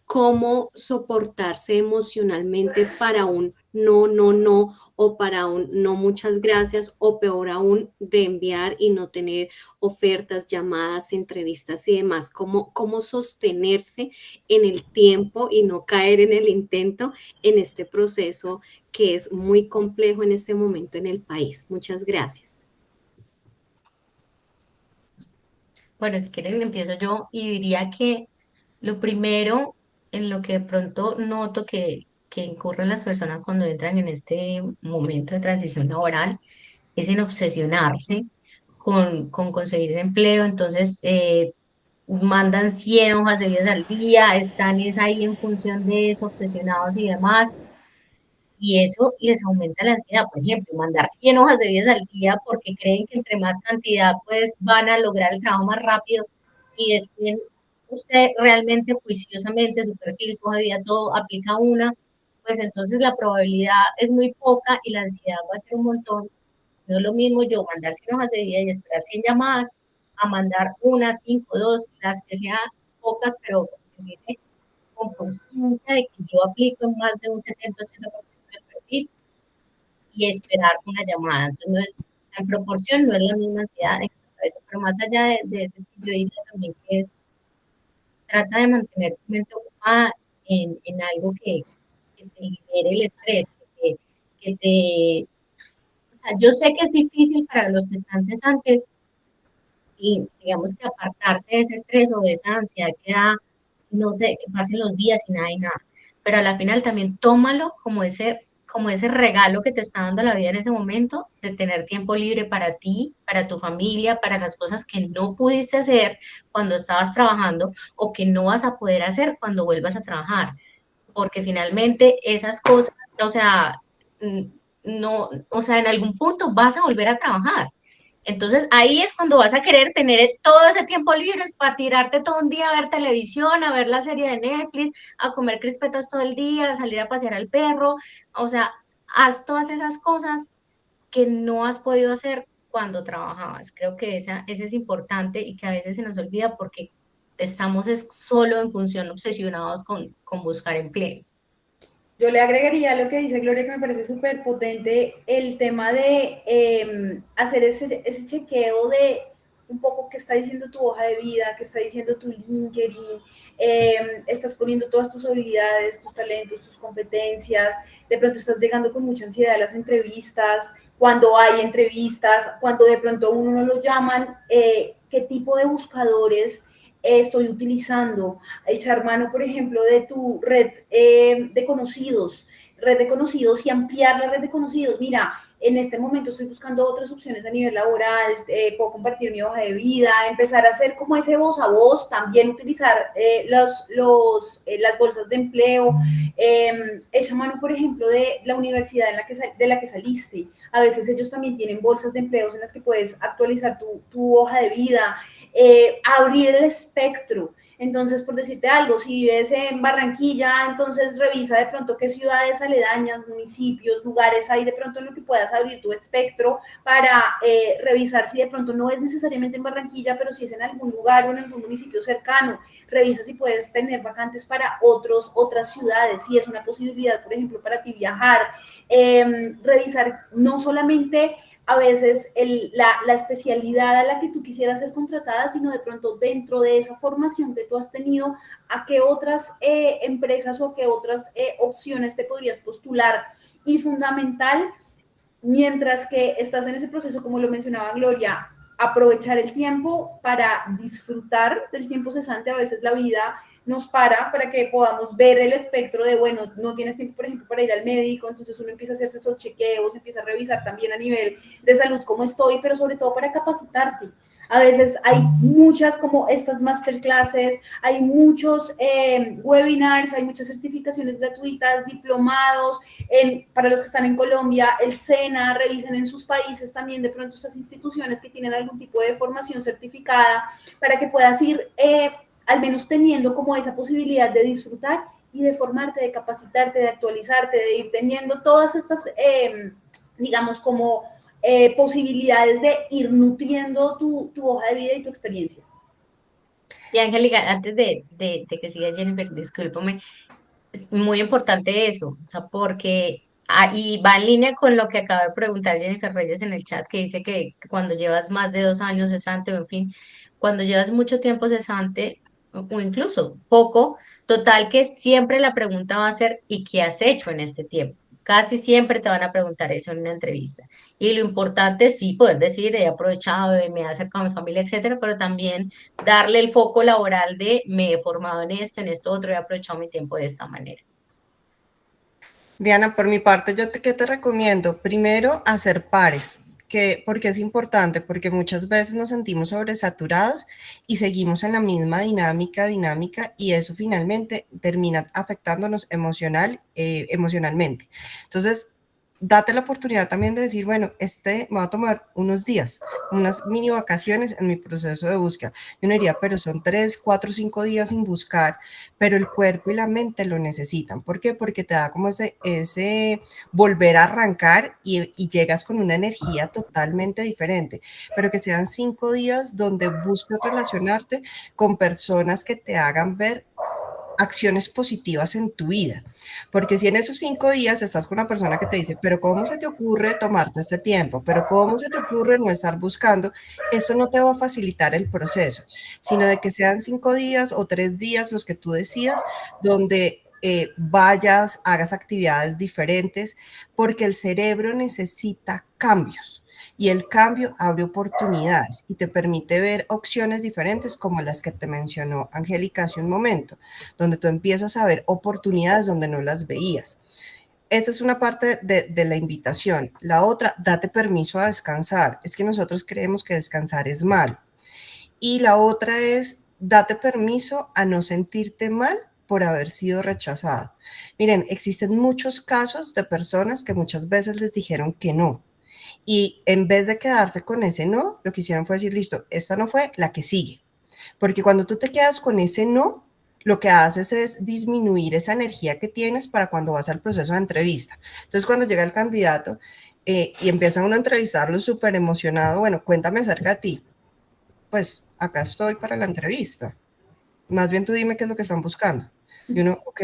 cómo soportarse emocionalmente para un no, o para un no, muchas gracias, o peor aún, de enviar y no tener ofertas, llamadas, entrevistas y demás. Cómo sostenerse en el tiempo y no caer en el intento en este proceso que es muy complejo en este momento en el país. Muchas gracias. Bueno, si quieren empiezo yo y diría que lo primero en lo que de pronto noto que incurren las personas cuando entran en este momento de transición laboral es en obsesionarse con conseguirse empleo. Entonces, mandan 100 hojas de vida al día, están es ahí en función de eso, obsesionados y demás. y eso les aumenta la ansiedad. Por ejemplo, mandar 100 hojas de vida al día porque creen que entre más cantidad pues van a lograr el trabajo más rápido y deciden usted realmente juiciosamente su perfil, su hoja de vida, todo aplica una, pues entonces la probabilidad es muy poca y la ansiedad va a ser un montón. No es lo mismo yo mandar 100 hojas de vida y esperar 100 llamadas a mandar una, 5, 2, las que sean pocas, pero como dice, con conciencia de que yo aplico en más de un 70-80% del perfil y esperar una llamada. Entonces, no es, en proporción, no es la misma ansiedad en la cabeza, pero más allá de ese, yo diría también que es, trata de mantener tu mente ocupada en algo que te libere el estrés, que te, o sea, yo sé que es difícil para los que están cesantes y digamos que apartarse de ese estrés o de esa ansiedad que da, no te, que pasen los días y nada y nada, pero a la final también tómalo como ese regalo que te está dando la vida en ese momento, de tener tiempo libre para ti, para tu familia, para las cosas que no pudiste hacer cuando estabas trabajando o que no vas a poder hacer cuando vuelvas a trabajar, porque finalmente esas cosas, o sea, no, o sea, en algún punto vas a volver a trabajar. Entonces ahí es cuando vas a querer tener todo ese tiempo libre para tirarte todo un día a ver televisión, a ver la serie de Netflix, a comer crispetas todo el día, a salir a pasear al perro. O sea, haz todas esas cosas que no has podido hacer cuando trabajabas. Creo que ese es importante y que a veces se nos olvida porque estamos solo en función obsesionados con buscar empleo. Yo le agregaría lo que dice Gloria, que me parece súper potente, el tema de hacer ese chequeo de un poco qué está diciendo tu hoja de vida, qué está diciendo tu LinkedIn, estás poniendo todas tus habilidades, tus talentos, tus competencias, de pronto estás llegando con mucha ansiedad a las entrevistas, cuando hay entrevistas, cuando de pronto a uno no lo llaman, qué tipo de buscadores estoy utilizando, echar mano, por ejemplo, de tu red de conocidos y ampliar la red de conocidos. Mira, en este momento estoy buscando otras opciones a nivel laboral, puedo compartir mi hoja de vida, empezar a hacer como ese voz a voz, también utilizar las bolsas de empleo, echa mano, por ejemplo, de la universidad de la que saliste. A veces ellos también tienen bolsas de empleos en las que puedes actualizar tu hoja de vida, abrir el espectro. Entonces, por decirte algo, si vives en Barranquilla, entonces revisa de pronto qué ciudades aledañas, municipios, lugares hay de pronto en lo que puedas abrir tu espectro para revisar si de pronto no es necesariamente en Barranquilla, pero si es en algún lugar o en algún municipio cercano. Revisa si puedes tener vacantes para otras ciudades, si es una posibilidad, por ejemplo, para ti viajar. Revisar no solamente a veces la especialidad a la que tú quisieras ser contratada, sino de pronto dentro de esa formación que tú has tenido, a qué otras empresas o a qué otras opciones te podrías postular. Y fundamental, mientras que estás en ese proceso, como lo mencionaba Gloria, aprovechar el tiempo para disfrutar del tiempo cesante. A veces la vida nos para que podamos ver el espectro de, bueno, no tienes tiempo, por ejemplo, para ir al médico, entonces uno empieza a hacerse esos chequeos, empieza a revisar también a nivel de salud cómo estoy, pero sobre todo para capacitarte. A veces hay muchas como estas masterclasses, hay muchos webinars, hay muchas certificaciones gratuitas, diplomados, para los que están en Colombia, el SENA, revisen en sus países también de pronto estas instituciones que tienen algún tipo de formación certificada para que puedas ir al menos teniendo como esa posibilidad de disfrutar y de formarte, de capacitarte, de actualizarte, de ir teniendo todas estas, digamos, como posibilidades de ir nutriendo tu hoja de vida y tu experiencia. Y Angélica, antes de que siga Jennifer, discúlpame, es muy importante eso, o sea, porque y va en línea con lo que acaba de preguntar Jennifer Reyes en el chat, que dice que cuando llevas más de 2 años cesante, o en fin, cuando llevas mucho tiempo cesante, o incluso poco, total que siempre la pregunta va a ser, ¿y qué has hecho en este tiempo? Casi siempre te van a preguntar eso en una entrevista. Y lo importante es sí poder decir, he aprovechado, me he acercado a mi familia, etcétera, pero también darle el foco laboral de me he formado en esto otro, he aprovechado mi tiempo de esta manera. Diana, por mi parte, ¿qué te recomiendo? Primero, hacer pares. porque es importante, porque muchas veces nos sentimos sobresaturados y seguimos en la misma dinámica, y eso finalmente termina afectándonos emocionalmente. Entonces, date la oportunidad también de decir, bueno, me va a tomar unos días, unas mini vacaciones en mi proceso de búsqueda. Yo no diría, pero son 3, 4, 5 días sin buscar, pero el cuerpo y la mente lo necesitan. ¿Por qué? Porque te da como ese volver a arrancar y llegas con una energía totalmente diferente, pero que sean 5 días donde busques relacionarte con personas que te hagan ver acciones positivas en tu vida, porque si en esos 5 días estás con una persona que te dice, pero ¿cómo se te ocurre tomarte este tiempo? Pero ¿cómo se te ocurre no estar buscando? Eso no te va a facilitar el proceso, sino de que sean 5 días o 3 días los que tú decidas, donde vayas, hagas actividades diferentes, porque el cerebro necesita cambios. Y el cambio abre oportunidades y te permite ver opciones diferentes como las que te mencionó Angélica hace un momento, donde tú empiezas a ver oportunidades donde no las veías. Esa es una parte de la invitación. La otra, date permiso a descansar. Es que nosotros creemos que descansar es malo. Y la otra es, date permiso a no sentirte mal por haber sido rechazado. Miren, existen muchos casos de personas que muchas veces les dijeron que no. Y en vez de quedarse con ese no, lo que hicieron fue decir, listo, esta no fue, la que sigue. Porque cuando tú te quedas con ese no, lo que haces es disminuir esa energía que tienes para cuando vas al proceso de entrevista. Entonces, cuando llega el candidato y empieza uno a entrevistarlo súper emocionado, bueno, cuéntame acerca de ti. Pues acá estoy para la entrevista. Más bien tú dime qué es lo que están buscando. Y uno, ok.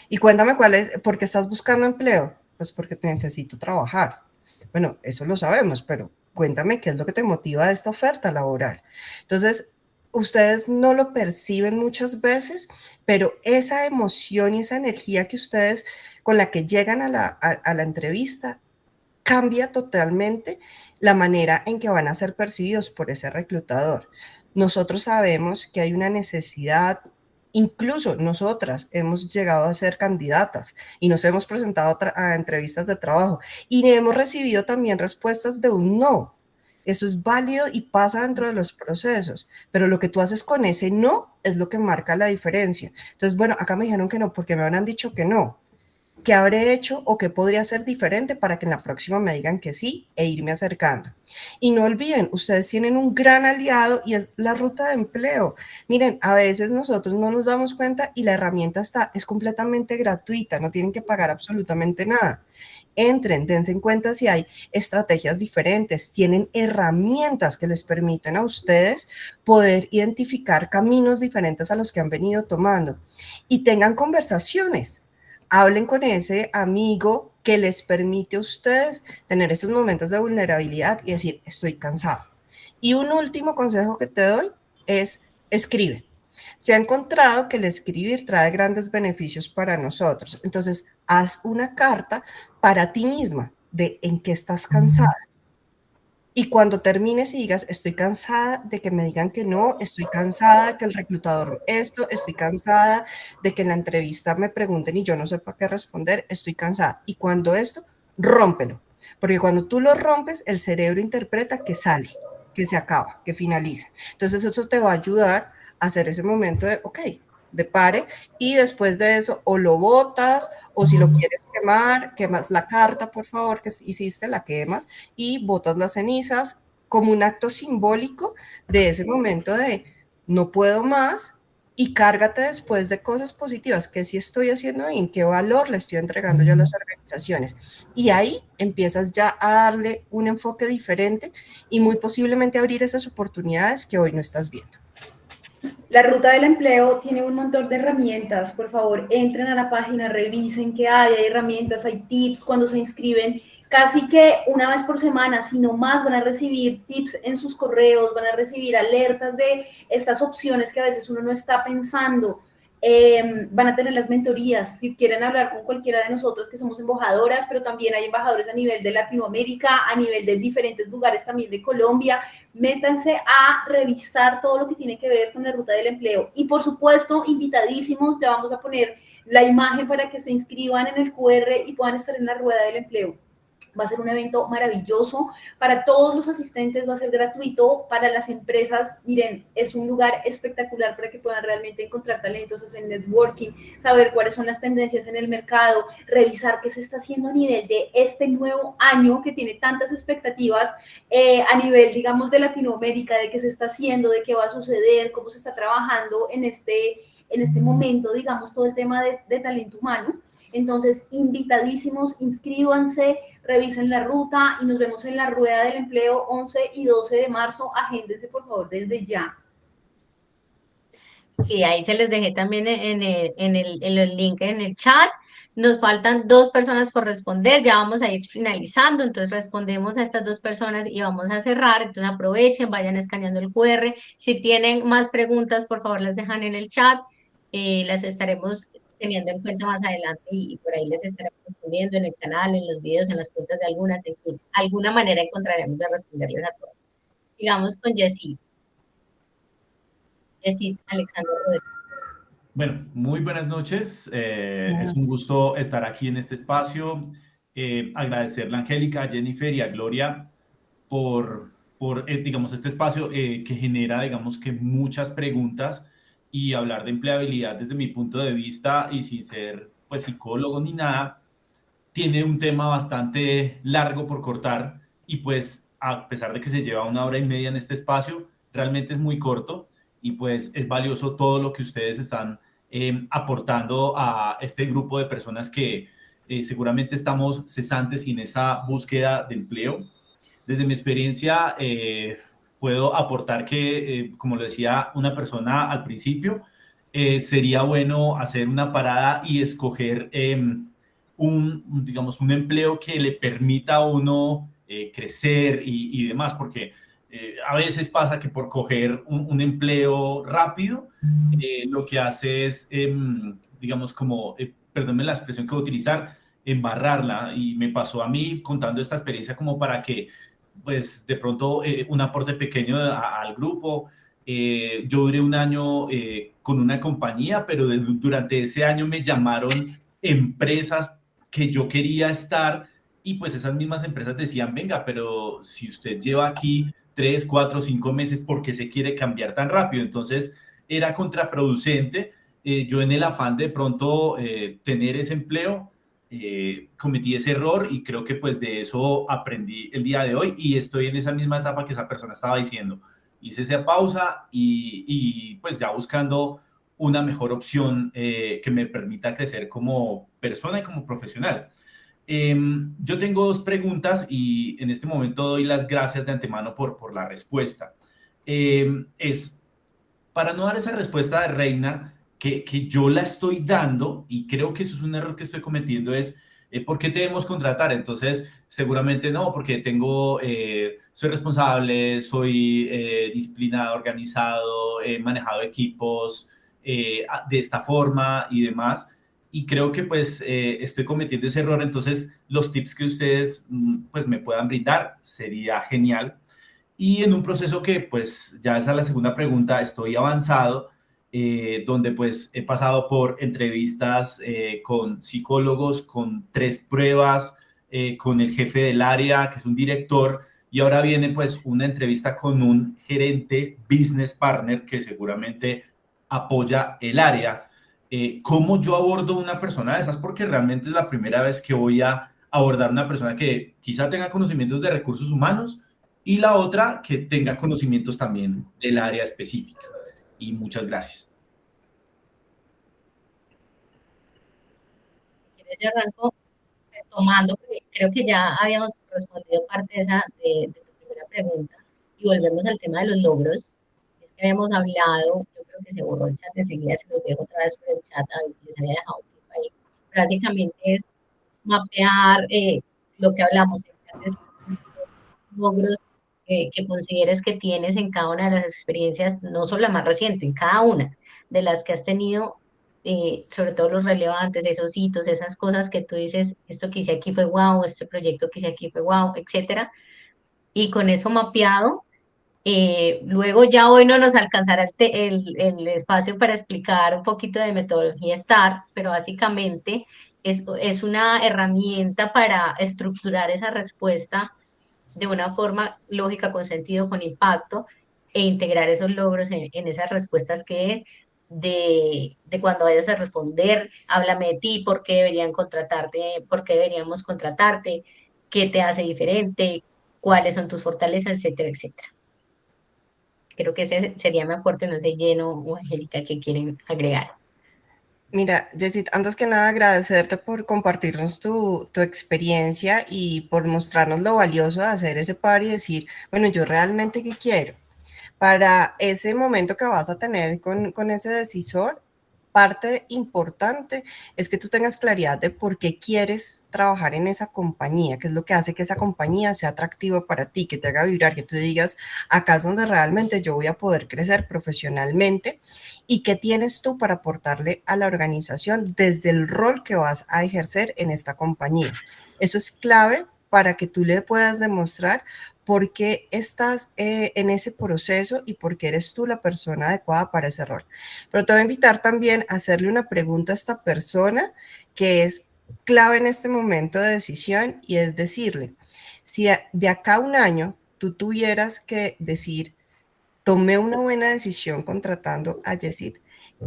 Y cuéntame ¿por qué estás buscando empleo? Pues porque te necesito trabajar. Bueno, eso lo sabemos, pero cuéntame qué es lo que te motiva de esta oferta laboral. Entonces, ustedes no lo perciben muchas veces, pero esa emoción y esa energía que ustedes con la que llegan a la entrevista cambia totalmente la manera en que van a ser percibidos por ese reclutador. Nosotros sabemos que hay una necesidad. Incluso nosotras hemos llegado a ser candidatas y nos hemos presentado a entrevistas de trabajo y hemos recibido también respuestas de un no. Eso es válido y pasa dentro de los procesos, pero lo que tú haces con ese no es lo que marca la diferencia. Entonces, bueno, acá me dijeron que no porque me habrán dicho que no. ¿Qué habré hecho o qué podría ser diferente para que en la próxima me digan que sí e irme acercando? Y no olviden, ustedes tienen un gran aliado y es la ruta de empleo. Miren, a veces nosotros no nos damos cuenta y la herramienta es completamente gratuita, no tienen que pagar absolutamente nada. Entren, dense en cuenta si hay estrategias diferentes, tienen herramientas que les permiten a ustedes poder identificar caminos diferentes a los que han venido tomando y tengan conversaciones. Hablen con ese amigo que les permite a ustedes tener esos momentos de vulnerabilidad y decir, estoy cansado. Y un último consejo que te doy es, escribe. Se ha encontrado que el escribir trae grandes beneficios para nosotros. Entonces, haz una carta para ti misma de en qué estás cansada. Y cuando termines y digas, estoy cansada de que me digan que no, estoy cansada de que el reclutador esto, estoy cansada de que en la entrevista me pregunten y yo no sepa qué responder, estoy cansada. Y cuando esto, rómpelo. Porque cuando tú lo rompes, el cerebro interpreta que sale, que se acaba, que finaliza. Entonces eso te va a ayudar a hacer ese momento de, ok, de pare, y después de eso o lo botas o si lo quieres quemar, quemas la carta, por favor, que hiciste, la quemas y botas las cenizas como un acto simbólico de ese momento de no puedo más, y cárgate después de cosas positivas, que sí estoy haciendo bien, qué valor le estoy entregando yo a las organizaciones, y ahí empiezas ya a darle un enfoque diferente y muy posiblemente abrir esas oportunidades que hoy no estás viendo. La ruta del empleo tiene un montón de herramientas. Por favor, entren a la página, revisen qué hay herramientas, hay tips. Cuando se inscriben, casi que una vez por semana, si no más, van a recibir tips en sus correos, van a recibir alertas de estas opciones que a veces uno no está pensando. Van a tener las mentorías, si quieren hablar con cualquiera de nosotros que somos embajadoras, pero también hay embajadores a nivel de Latinoamérica, a nivel de diferentes lugares también de Colombia. Métanse a revisar todo lo que tiene que ver con la ruta del empleo. Y por supuesto, invitadísimos, ya vamos a poner la imagen para que se inscriban en el QR y puedan estar en la rueda del empleo. Va a ser un evento maravilloso para todos los asistentes, va a ser gratuito para las empresas. Miren, es un lugar espectacular para que puedan realmente encontrar talentos, hacer networking, saber cuáles son las tendencias en el mercado, revisar qué se está haciendo a nivel de este nuevo año que tiene tantas expectativas a nivel, digamos, de Latinoamérica, de qué se está haciendo, de qué va a suceder, cómo se está trabajando en este momento, digamos, todo el tema de talento humano. Entonces, invitadísimos, inscríbanse, revisen la ruta y nos vemos en la Rueda del Empleo 11 y 12 de marzo. Agéndense, por favor, desde ya. Sí, ahí se les dejé también en el link en el chat. Nos faltan 2 personas por responder, ya vamos a ir finalizando, entonces respondemos a estas 2 personas y vamos a cerrar. Entonces aprovechen, vayan escaneando el QR. Si tienen más preguntas, por favor las dejan en el chat, las estaremos teniendo en cuenta más adelante y por ahí les estaremos respondiendo en el canal, en los videos, en las cuentas de algunas, en fin, alguna manera encontraremos de responderles a todas. Sigamos con Jessie. Jessie Alexander Rodríguez. Bueno, muy buenas noches. Es un gusto estar aquí en este espacio. Agradecerle a Angélica, a Jennifer y a Gloria por digamos, este espacio que genera, digamos, que muchas preguntas y hablar de empleabilidad desde mi punto de vista y sin ser, pues, psicólogo ni nada, tiene un tema bastante largo por cortar y, pues, a pesar de que se lleva 1 hora y media en este espacio, realmente es muy corto y, pues, es valioso todo lo que ustedes están aportando a este grupo de personas que seguramente estamos cesantes y en esa búsqueda de empleo. Desde mi experiencia, puedo aportar que, como lo decía una persona al principio, sería bueno hacer una parada y escoger digamos, un empleo que le permita a uno crecer y demás, porque a veces pasa que por coger un empleo rápido, lo que hace es, digamos, como, perdónme la expresión que voy a utilizar, embarrarla, y me pasó a mí contando esta experiencia como para que, pues, de pronto un aporte pequeño al grupo. Yo duré 1 año con una compañía, pero durante ese año me llamaron empresas que yo quería estar y pues esas mismas empresas decían, venga, pero si usted lleva aquí 3, 4, 5 meses, ¿por qué se quiere cambiar tan rápido? Entonces era contraproducente. Yo en el afán de pronto tener ese empleo, cometí ese error y creo que pues de eso aprendí el día de hoy y estoy en esa misma etapa que esa persona estaba diciendo. Hice esa pausa y pues ya buscando una mejor opción que me permita crecer como persona y como profesional. Yo tengo 2 preguntas y en este momento doy las gracias de antemano por la respuesta. Es para no dar esa respuesta de reina que yo la estoy dando, y creo que eso es un error que estoy cometiendo, es ¿por qué te debemos contratar? Entonces, seguramente no, porque soy responsable, soy disciplinado, organizado, he manejado equipos de esta forma y demás. Y creo que pues estoy cometiendo ese error. Entonces, los tips que ustedes pues me puedan brindar sería genial. Y en un proceso que, pues, ya esa es la segunda pregunta, estoy avanzado, donde, pues, he pasado por entrevistas con psicólogos, con 3 pruebas, con el jefe del área, que es un director, y ahora viene, pues, una entrevista con un gerente business partner que seguramente apoya el área. ¿Cómo yo abordo una persona de esas? Porque realmente es la primera vez que voy a abordar una persona que quizá tenga conocimientos de recursos humanos, y la otra que tenga conocimientos también del área específica. Y muchas gracias. Yo arranco retomando, porque creo que ya habíamos respondido parte de tu primera pregunta y volvemos al tema de los logros. Es que habíamos hablado, yo creo que se borró el chat, enseguida se los dejo otra vez por el chat, a ver, les había dejado un clip ahí. Básicamente es mapear lo que hablamos, logros que consideres que tienes en cada una de las experiencias, no solo la más reciente, en cada una de las que has tenido, sobre todo los relevantes, esos hitos, esas cosas que tú dices, esto que hice aquí fue wow, este proyecto que hice aquí fue wow, etcétera. Y con eso mapeado, luego ya hoy no nos alcanzará el espacio para explicar un poquito de metodología STAR, pero básicamente es una herramienta para estructurar esa respuesta de una forma lógica, con sentido, con impacto, e integrar esos logros en esas respuestas que es de cuando vayas a responder, háblame de ti, por qué deberían contratarte, por qué deberíamos contratarte, qué te hace diferente, cuáles son tus fortalezas, etcétera, etcétera. Creo que ese sería mi aporte, no sé, Lleno o Angélica, que quieren agregar. Mira, Jessit, antes que nada agradecerte por compartirnos tu experiencia y por mostrarnos lo valioso de hacer ese par y decir, bueno, yo realmente qué quiero. Para ese momento que vas a tener con ese decisor, parte importante es que tú tengas claridad de por qué quieres trabajar en esa compañía, qué es lo que hace que esa compañía sea atractiva para ti, que te haga vibrar, que tú digas, acá es donde realmente yo voy a poder crecer profesionalmente y qué tienes tú para aportarle a la organización desde el rol que vas a ejercer en esta compañía. Eso es clave para que tú le puedas demostrar por qué estás en ese proceso y por qué eres tú la persona adecuada para ese rol. Pero te voy a invitar también a hacerle una pregunta a esta persona que es clave en este momento de decisión y es decirle, si de acá a un año tú tuvieras que decir, tomé una buena decisión contratando a Jessit,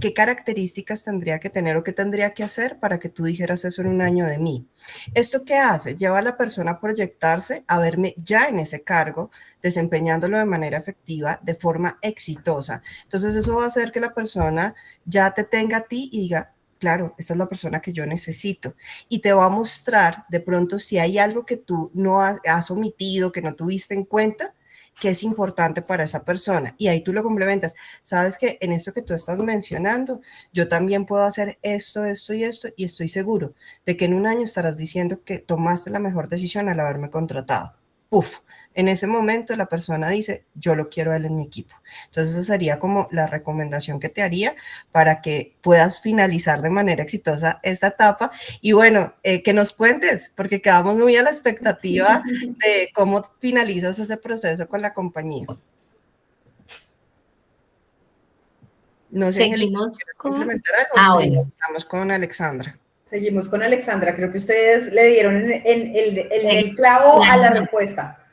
¿qué características tendría que tener o qué tendría que hacer para que tú dijeras eso en un año de mí? ¿Esto qué hace? Lleva a la persona a proyectarse, a verme ya en ese cargo, desempeñándolo de manera efectiva, de forma exitosa. Entonces eso va a hacer que la persona ya te tenga a ti y diga, claro, esta es la persona que yo necesito. Y te va a mostrar de pronto si hay algo que tú no has omitido, que no tuviste en cuenta, que es importante para esa persona. Y ahí tú lo complementas. Sabes que en esto que tú estás mencionando, yo también puedo hacer esto, esto y esto, y estoy seguro de que en un año estarás diciendo que tomaste la mejor decisión al haberme contratado. Puf. En ese momento la persona dice, yo lo quiero a él en mi equipo. Entonces esa sería como la recomendación que te haría para que puedas finalizar de manera exitosa esta etapa. Y bueno, que nos cuentes, porque quedamos muy a la expectativa de cómo finalizas ese proceso con la compañía. No sé, Seguimos con... complementar algo. Ah, bueno. Estamos con Alexandra. Seguimos con Alexandra. Creo que ustedes le dieron el clavo a la respuesta.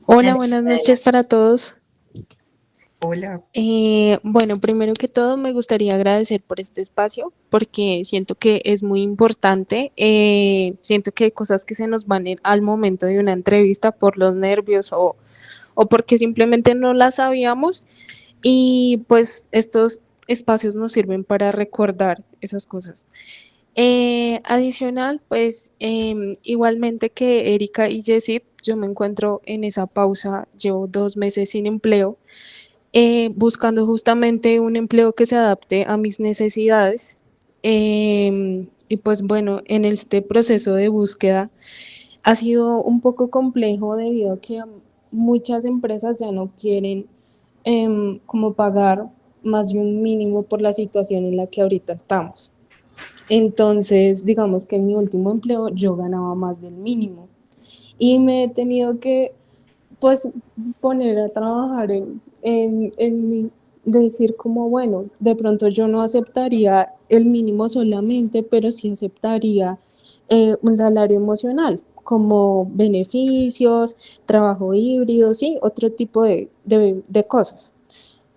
Hola, buenas noches para todos. Hola. Bueno, primero que todo me gustaría agradecer por este espacio porque siento que es muy importante. Siento que hay cosas que se nos van a ir al momento de una entrevista por los nervios o porque simplemente no las sabíamos y pues estos espacios nos sirven para recordar esas cosas. Adicional, pues igualmente que Erika y Jessit, yo me encuentro en esa pausa, llevo 2 meses sin empleo, buscando justamente un empleo que se adapte a mis necesidades. Y pues bueno, en este proceso de búsqueda ha sido un poco complejo debido a que muchas empresas ya no quieren como pagar más de un mínimo por la situación en la que ahorita estamos. Entonces, digamos que en mi último empleo yo ganaba más del mínimo y me he tenido que, pues, poner a trabajar decir como, bueno, de pronto yo no aceptaría el mínimo solamente, pero sí aceptaría un salario emocional, como beneficios, trabajo híbrido, sí, otro tipo de cosas.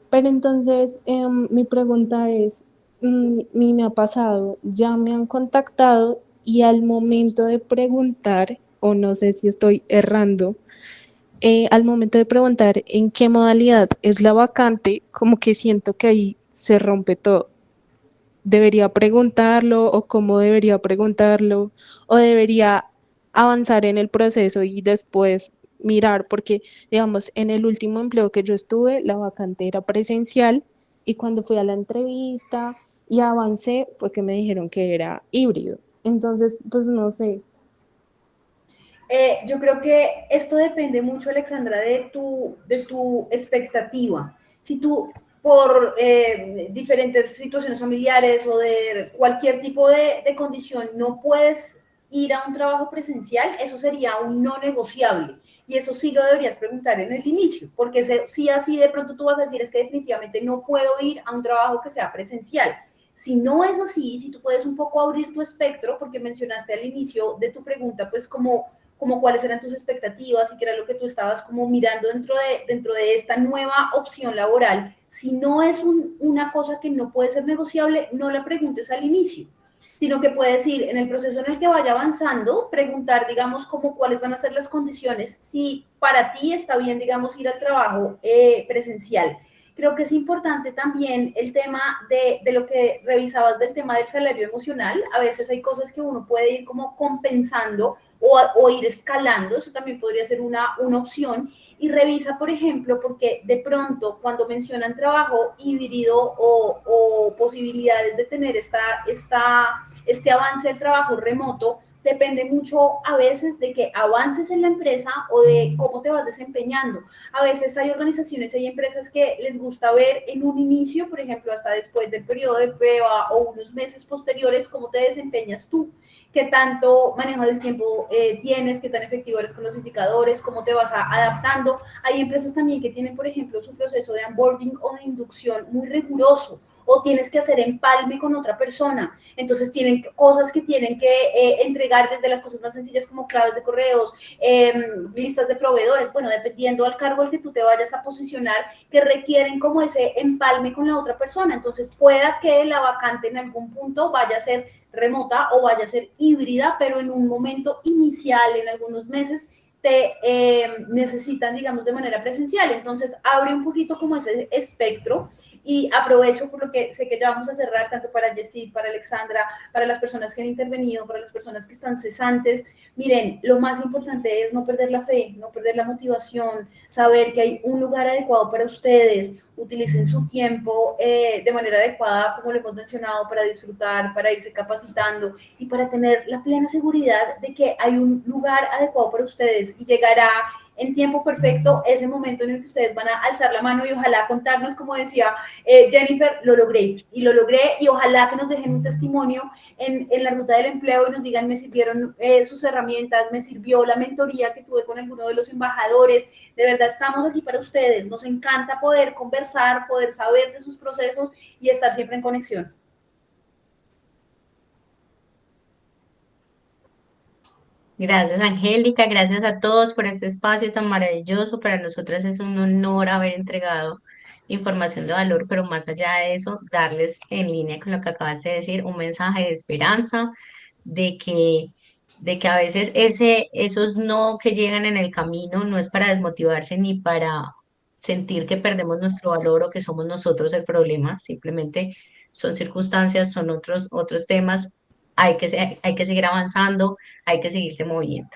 Pero entonces, mi pregunta es, me ha pasado, ya me han contactado y al momento de preguntar, o no sé si estoy errando, al momento de preguntar en qué modalidad es la vacante, como que siento que ahí se rompe todo. ¿Debería preguntarlo o cómo debería preguntarlo? ¿O debería avanzar en el proceso y después mirar? Porque, digamos, en el último empleo que yo estuve, la vacante era presencial y cuando fui a la entrevista y avancé, fue que me dijeron que era híbrido. Entonces, pues no sé. Yo creo que esto depende mucho, Alexandra, de tu expectativa. Si tú, por diferentes situaciones familiares o de cualquier tipo de condición, no puedes ir a un trabajo presencial, eso sería un no negociable. Y eso sí lo deberías preguntar en el inicio, porque si así de pronto tú vas a decir es que definitivamente no puedo ir a un trabajo que sea presencial. Si no es así, si tú puedes un poco abrir tu espectro, porque mencionaste al inicio de tu pregunta, pues como cuáles eran tus expectativas y qué era lo que tú estabas como mirando dentro de esta nueva opción laboral. Si no es una cosa que no puede ser negociable, no la preguntes al inicio, sino que puedes ir en el proceso en el que vaya avanzando, preguntar, digamos, como cuáles van a ser las condiciones, si para ti está bien, digamos, ir al trabajo presencial. Creo que es importante también el tema de lo que revisabas del tema del salario emocional. A veces hay cosas que uno puede ir como compensando o ir escalando, eso también podría ser una opción. Y revisa, por ejemplo, porque de pronto cuando mencionan trabajo híbrido o posibilidades de tener este avance del trabajo remoto, depende mucho a veces de que avances en la empresa o de cómo te vas desempeñando. A veces hay organizaciones, hay empresas que les gusta ver en un inicio, por ejemplo, hasta después del periodo de prueba o unos meses posteriores, cómo te desempeñas tú, qué tanto manejo del tiempo tienes, qué tan efectivo eres con los indicadores, cómo te vas adaptando. Hay empresas también que tienen, por ejemplo, su proceso de onboarding o de inducción muy riguroso, o tienes que hacer empalme con otra persona. Entonces tienen cosas que tienen que entregar, desde las cosas más sencillas como claves de correos, listas de proveedores, bueno, dependiendo al cargo al que tú te vayas a posicionar, que requieren como ese empalme con la otra persona. Entonces pueda que la vacante en algún punto vaya a ser remota o vaya a ser híbrida, pero en un momento inicial, en algunos meses, te necesitan, digamos, de manera presencial. Entonces, abre un poquito como ese espectro y aprovecho por lo que sé que ya vamos a cerrar, tanto para Jessie, para Alexandra, para las personas que han intervenido, para las personas que están cesantes. Miren, lo más importante es no perder la fe, no perder la motivación, saber que hay un lugar adecuado para ustedes, utilicen su tiempo de manera adecuada, como lo hemos mencionado, para disfrutar, para irse capacitando y para tener la plena seguridad de que hay un lugar adecuado para ustedes y llegará en tiempo perfecto ese momento en el que ustedes van a alzar la mano y ojalá contarnos, como decía Jennifer, lo logré y ojalá que nos dejen un testimonio en la ruta del empleo y nos digan, me sirvieron sus herramientas, me sirvió la mentoría que tuve con alguno de los embajadores. De verdad estamos aquí para ustedes, nos encanta poder conversar, poder saber de sus procesos y estar siempre en conexión. Gracias, Angélica, gracias a todos por este espacio tan maravilloso. Para nosotros es un honor haber entregado información de valor, pero más allá de eso, darles en línea con lo que acabas de decir, un mensaje de esperanza, de que, de que a veces esos no que llegan en el camino no es para desmotivarse ni para sentir que perdemos nuestro valor o que somos nosotros el problema, simplemente son circunstancias, son otros temas, hay que seguir avanzando, hay que seguirse moviendo.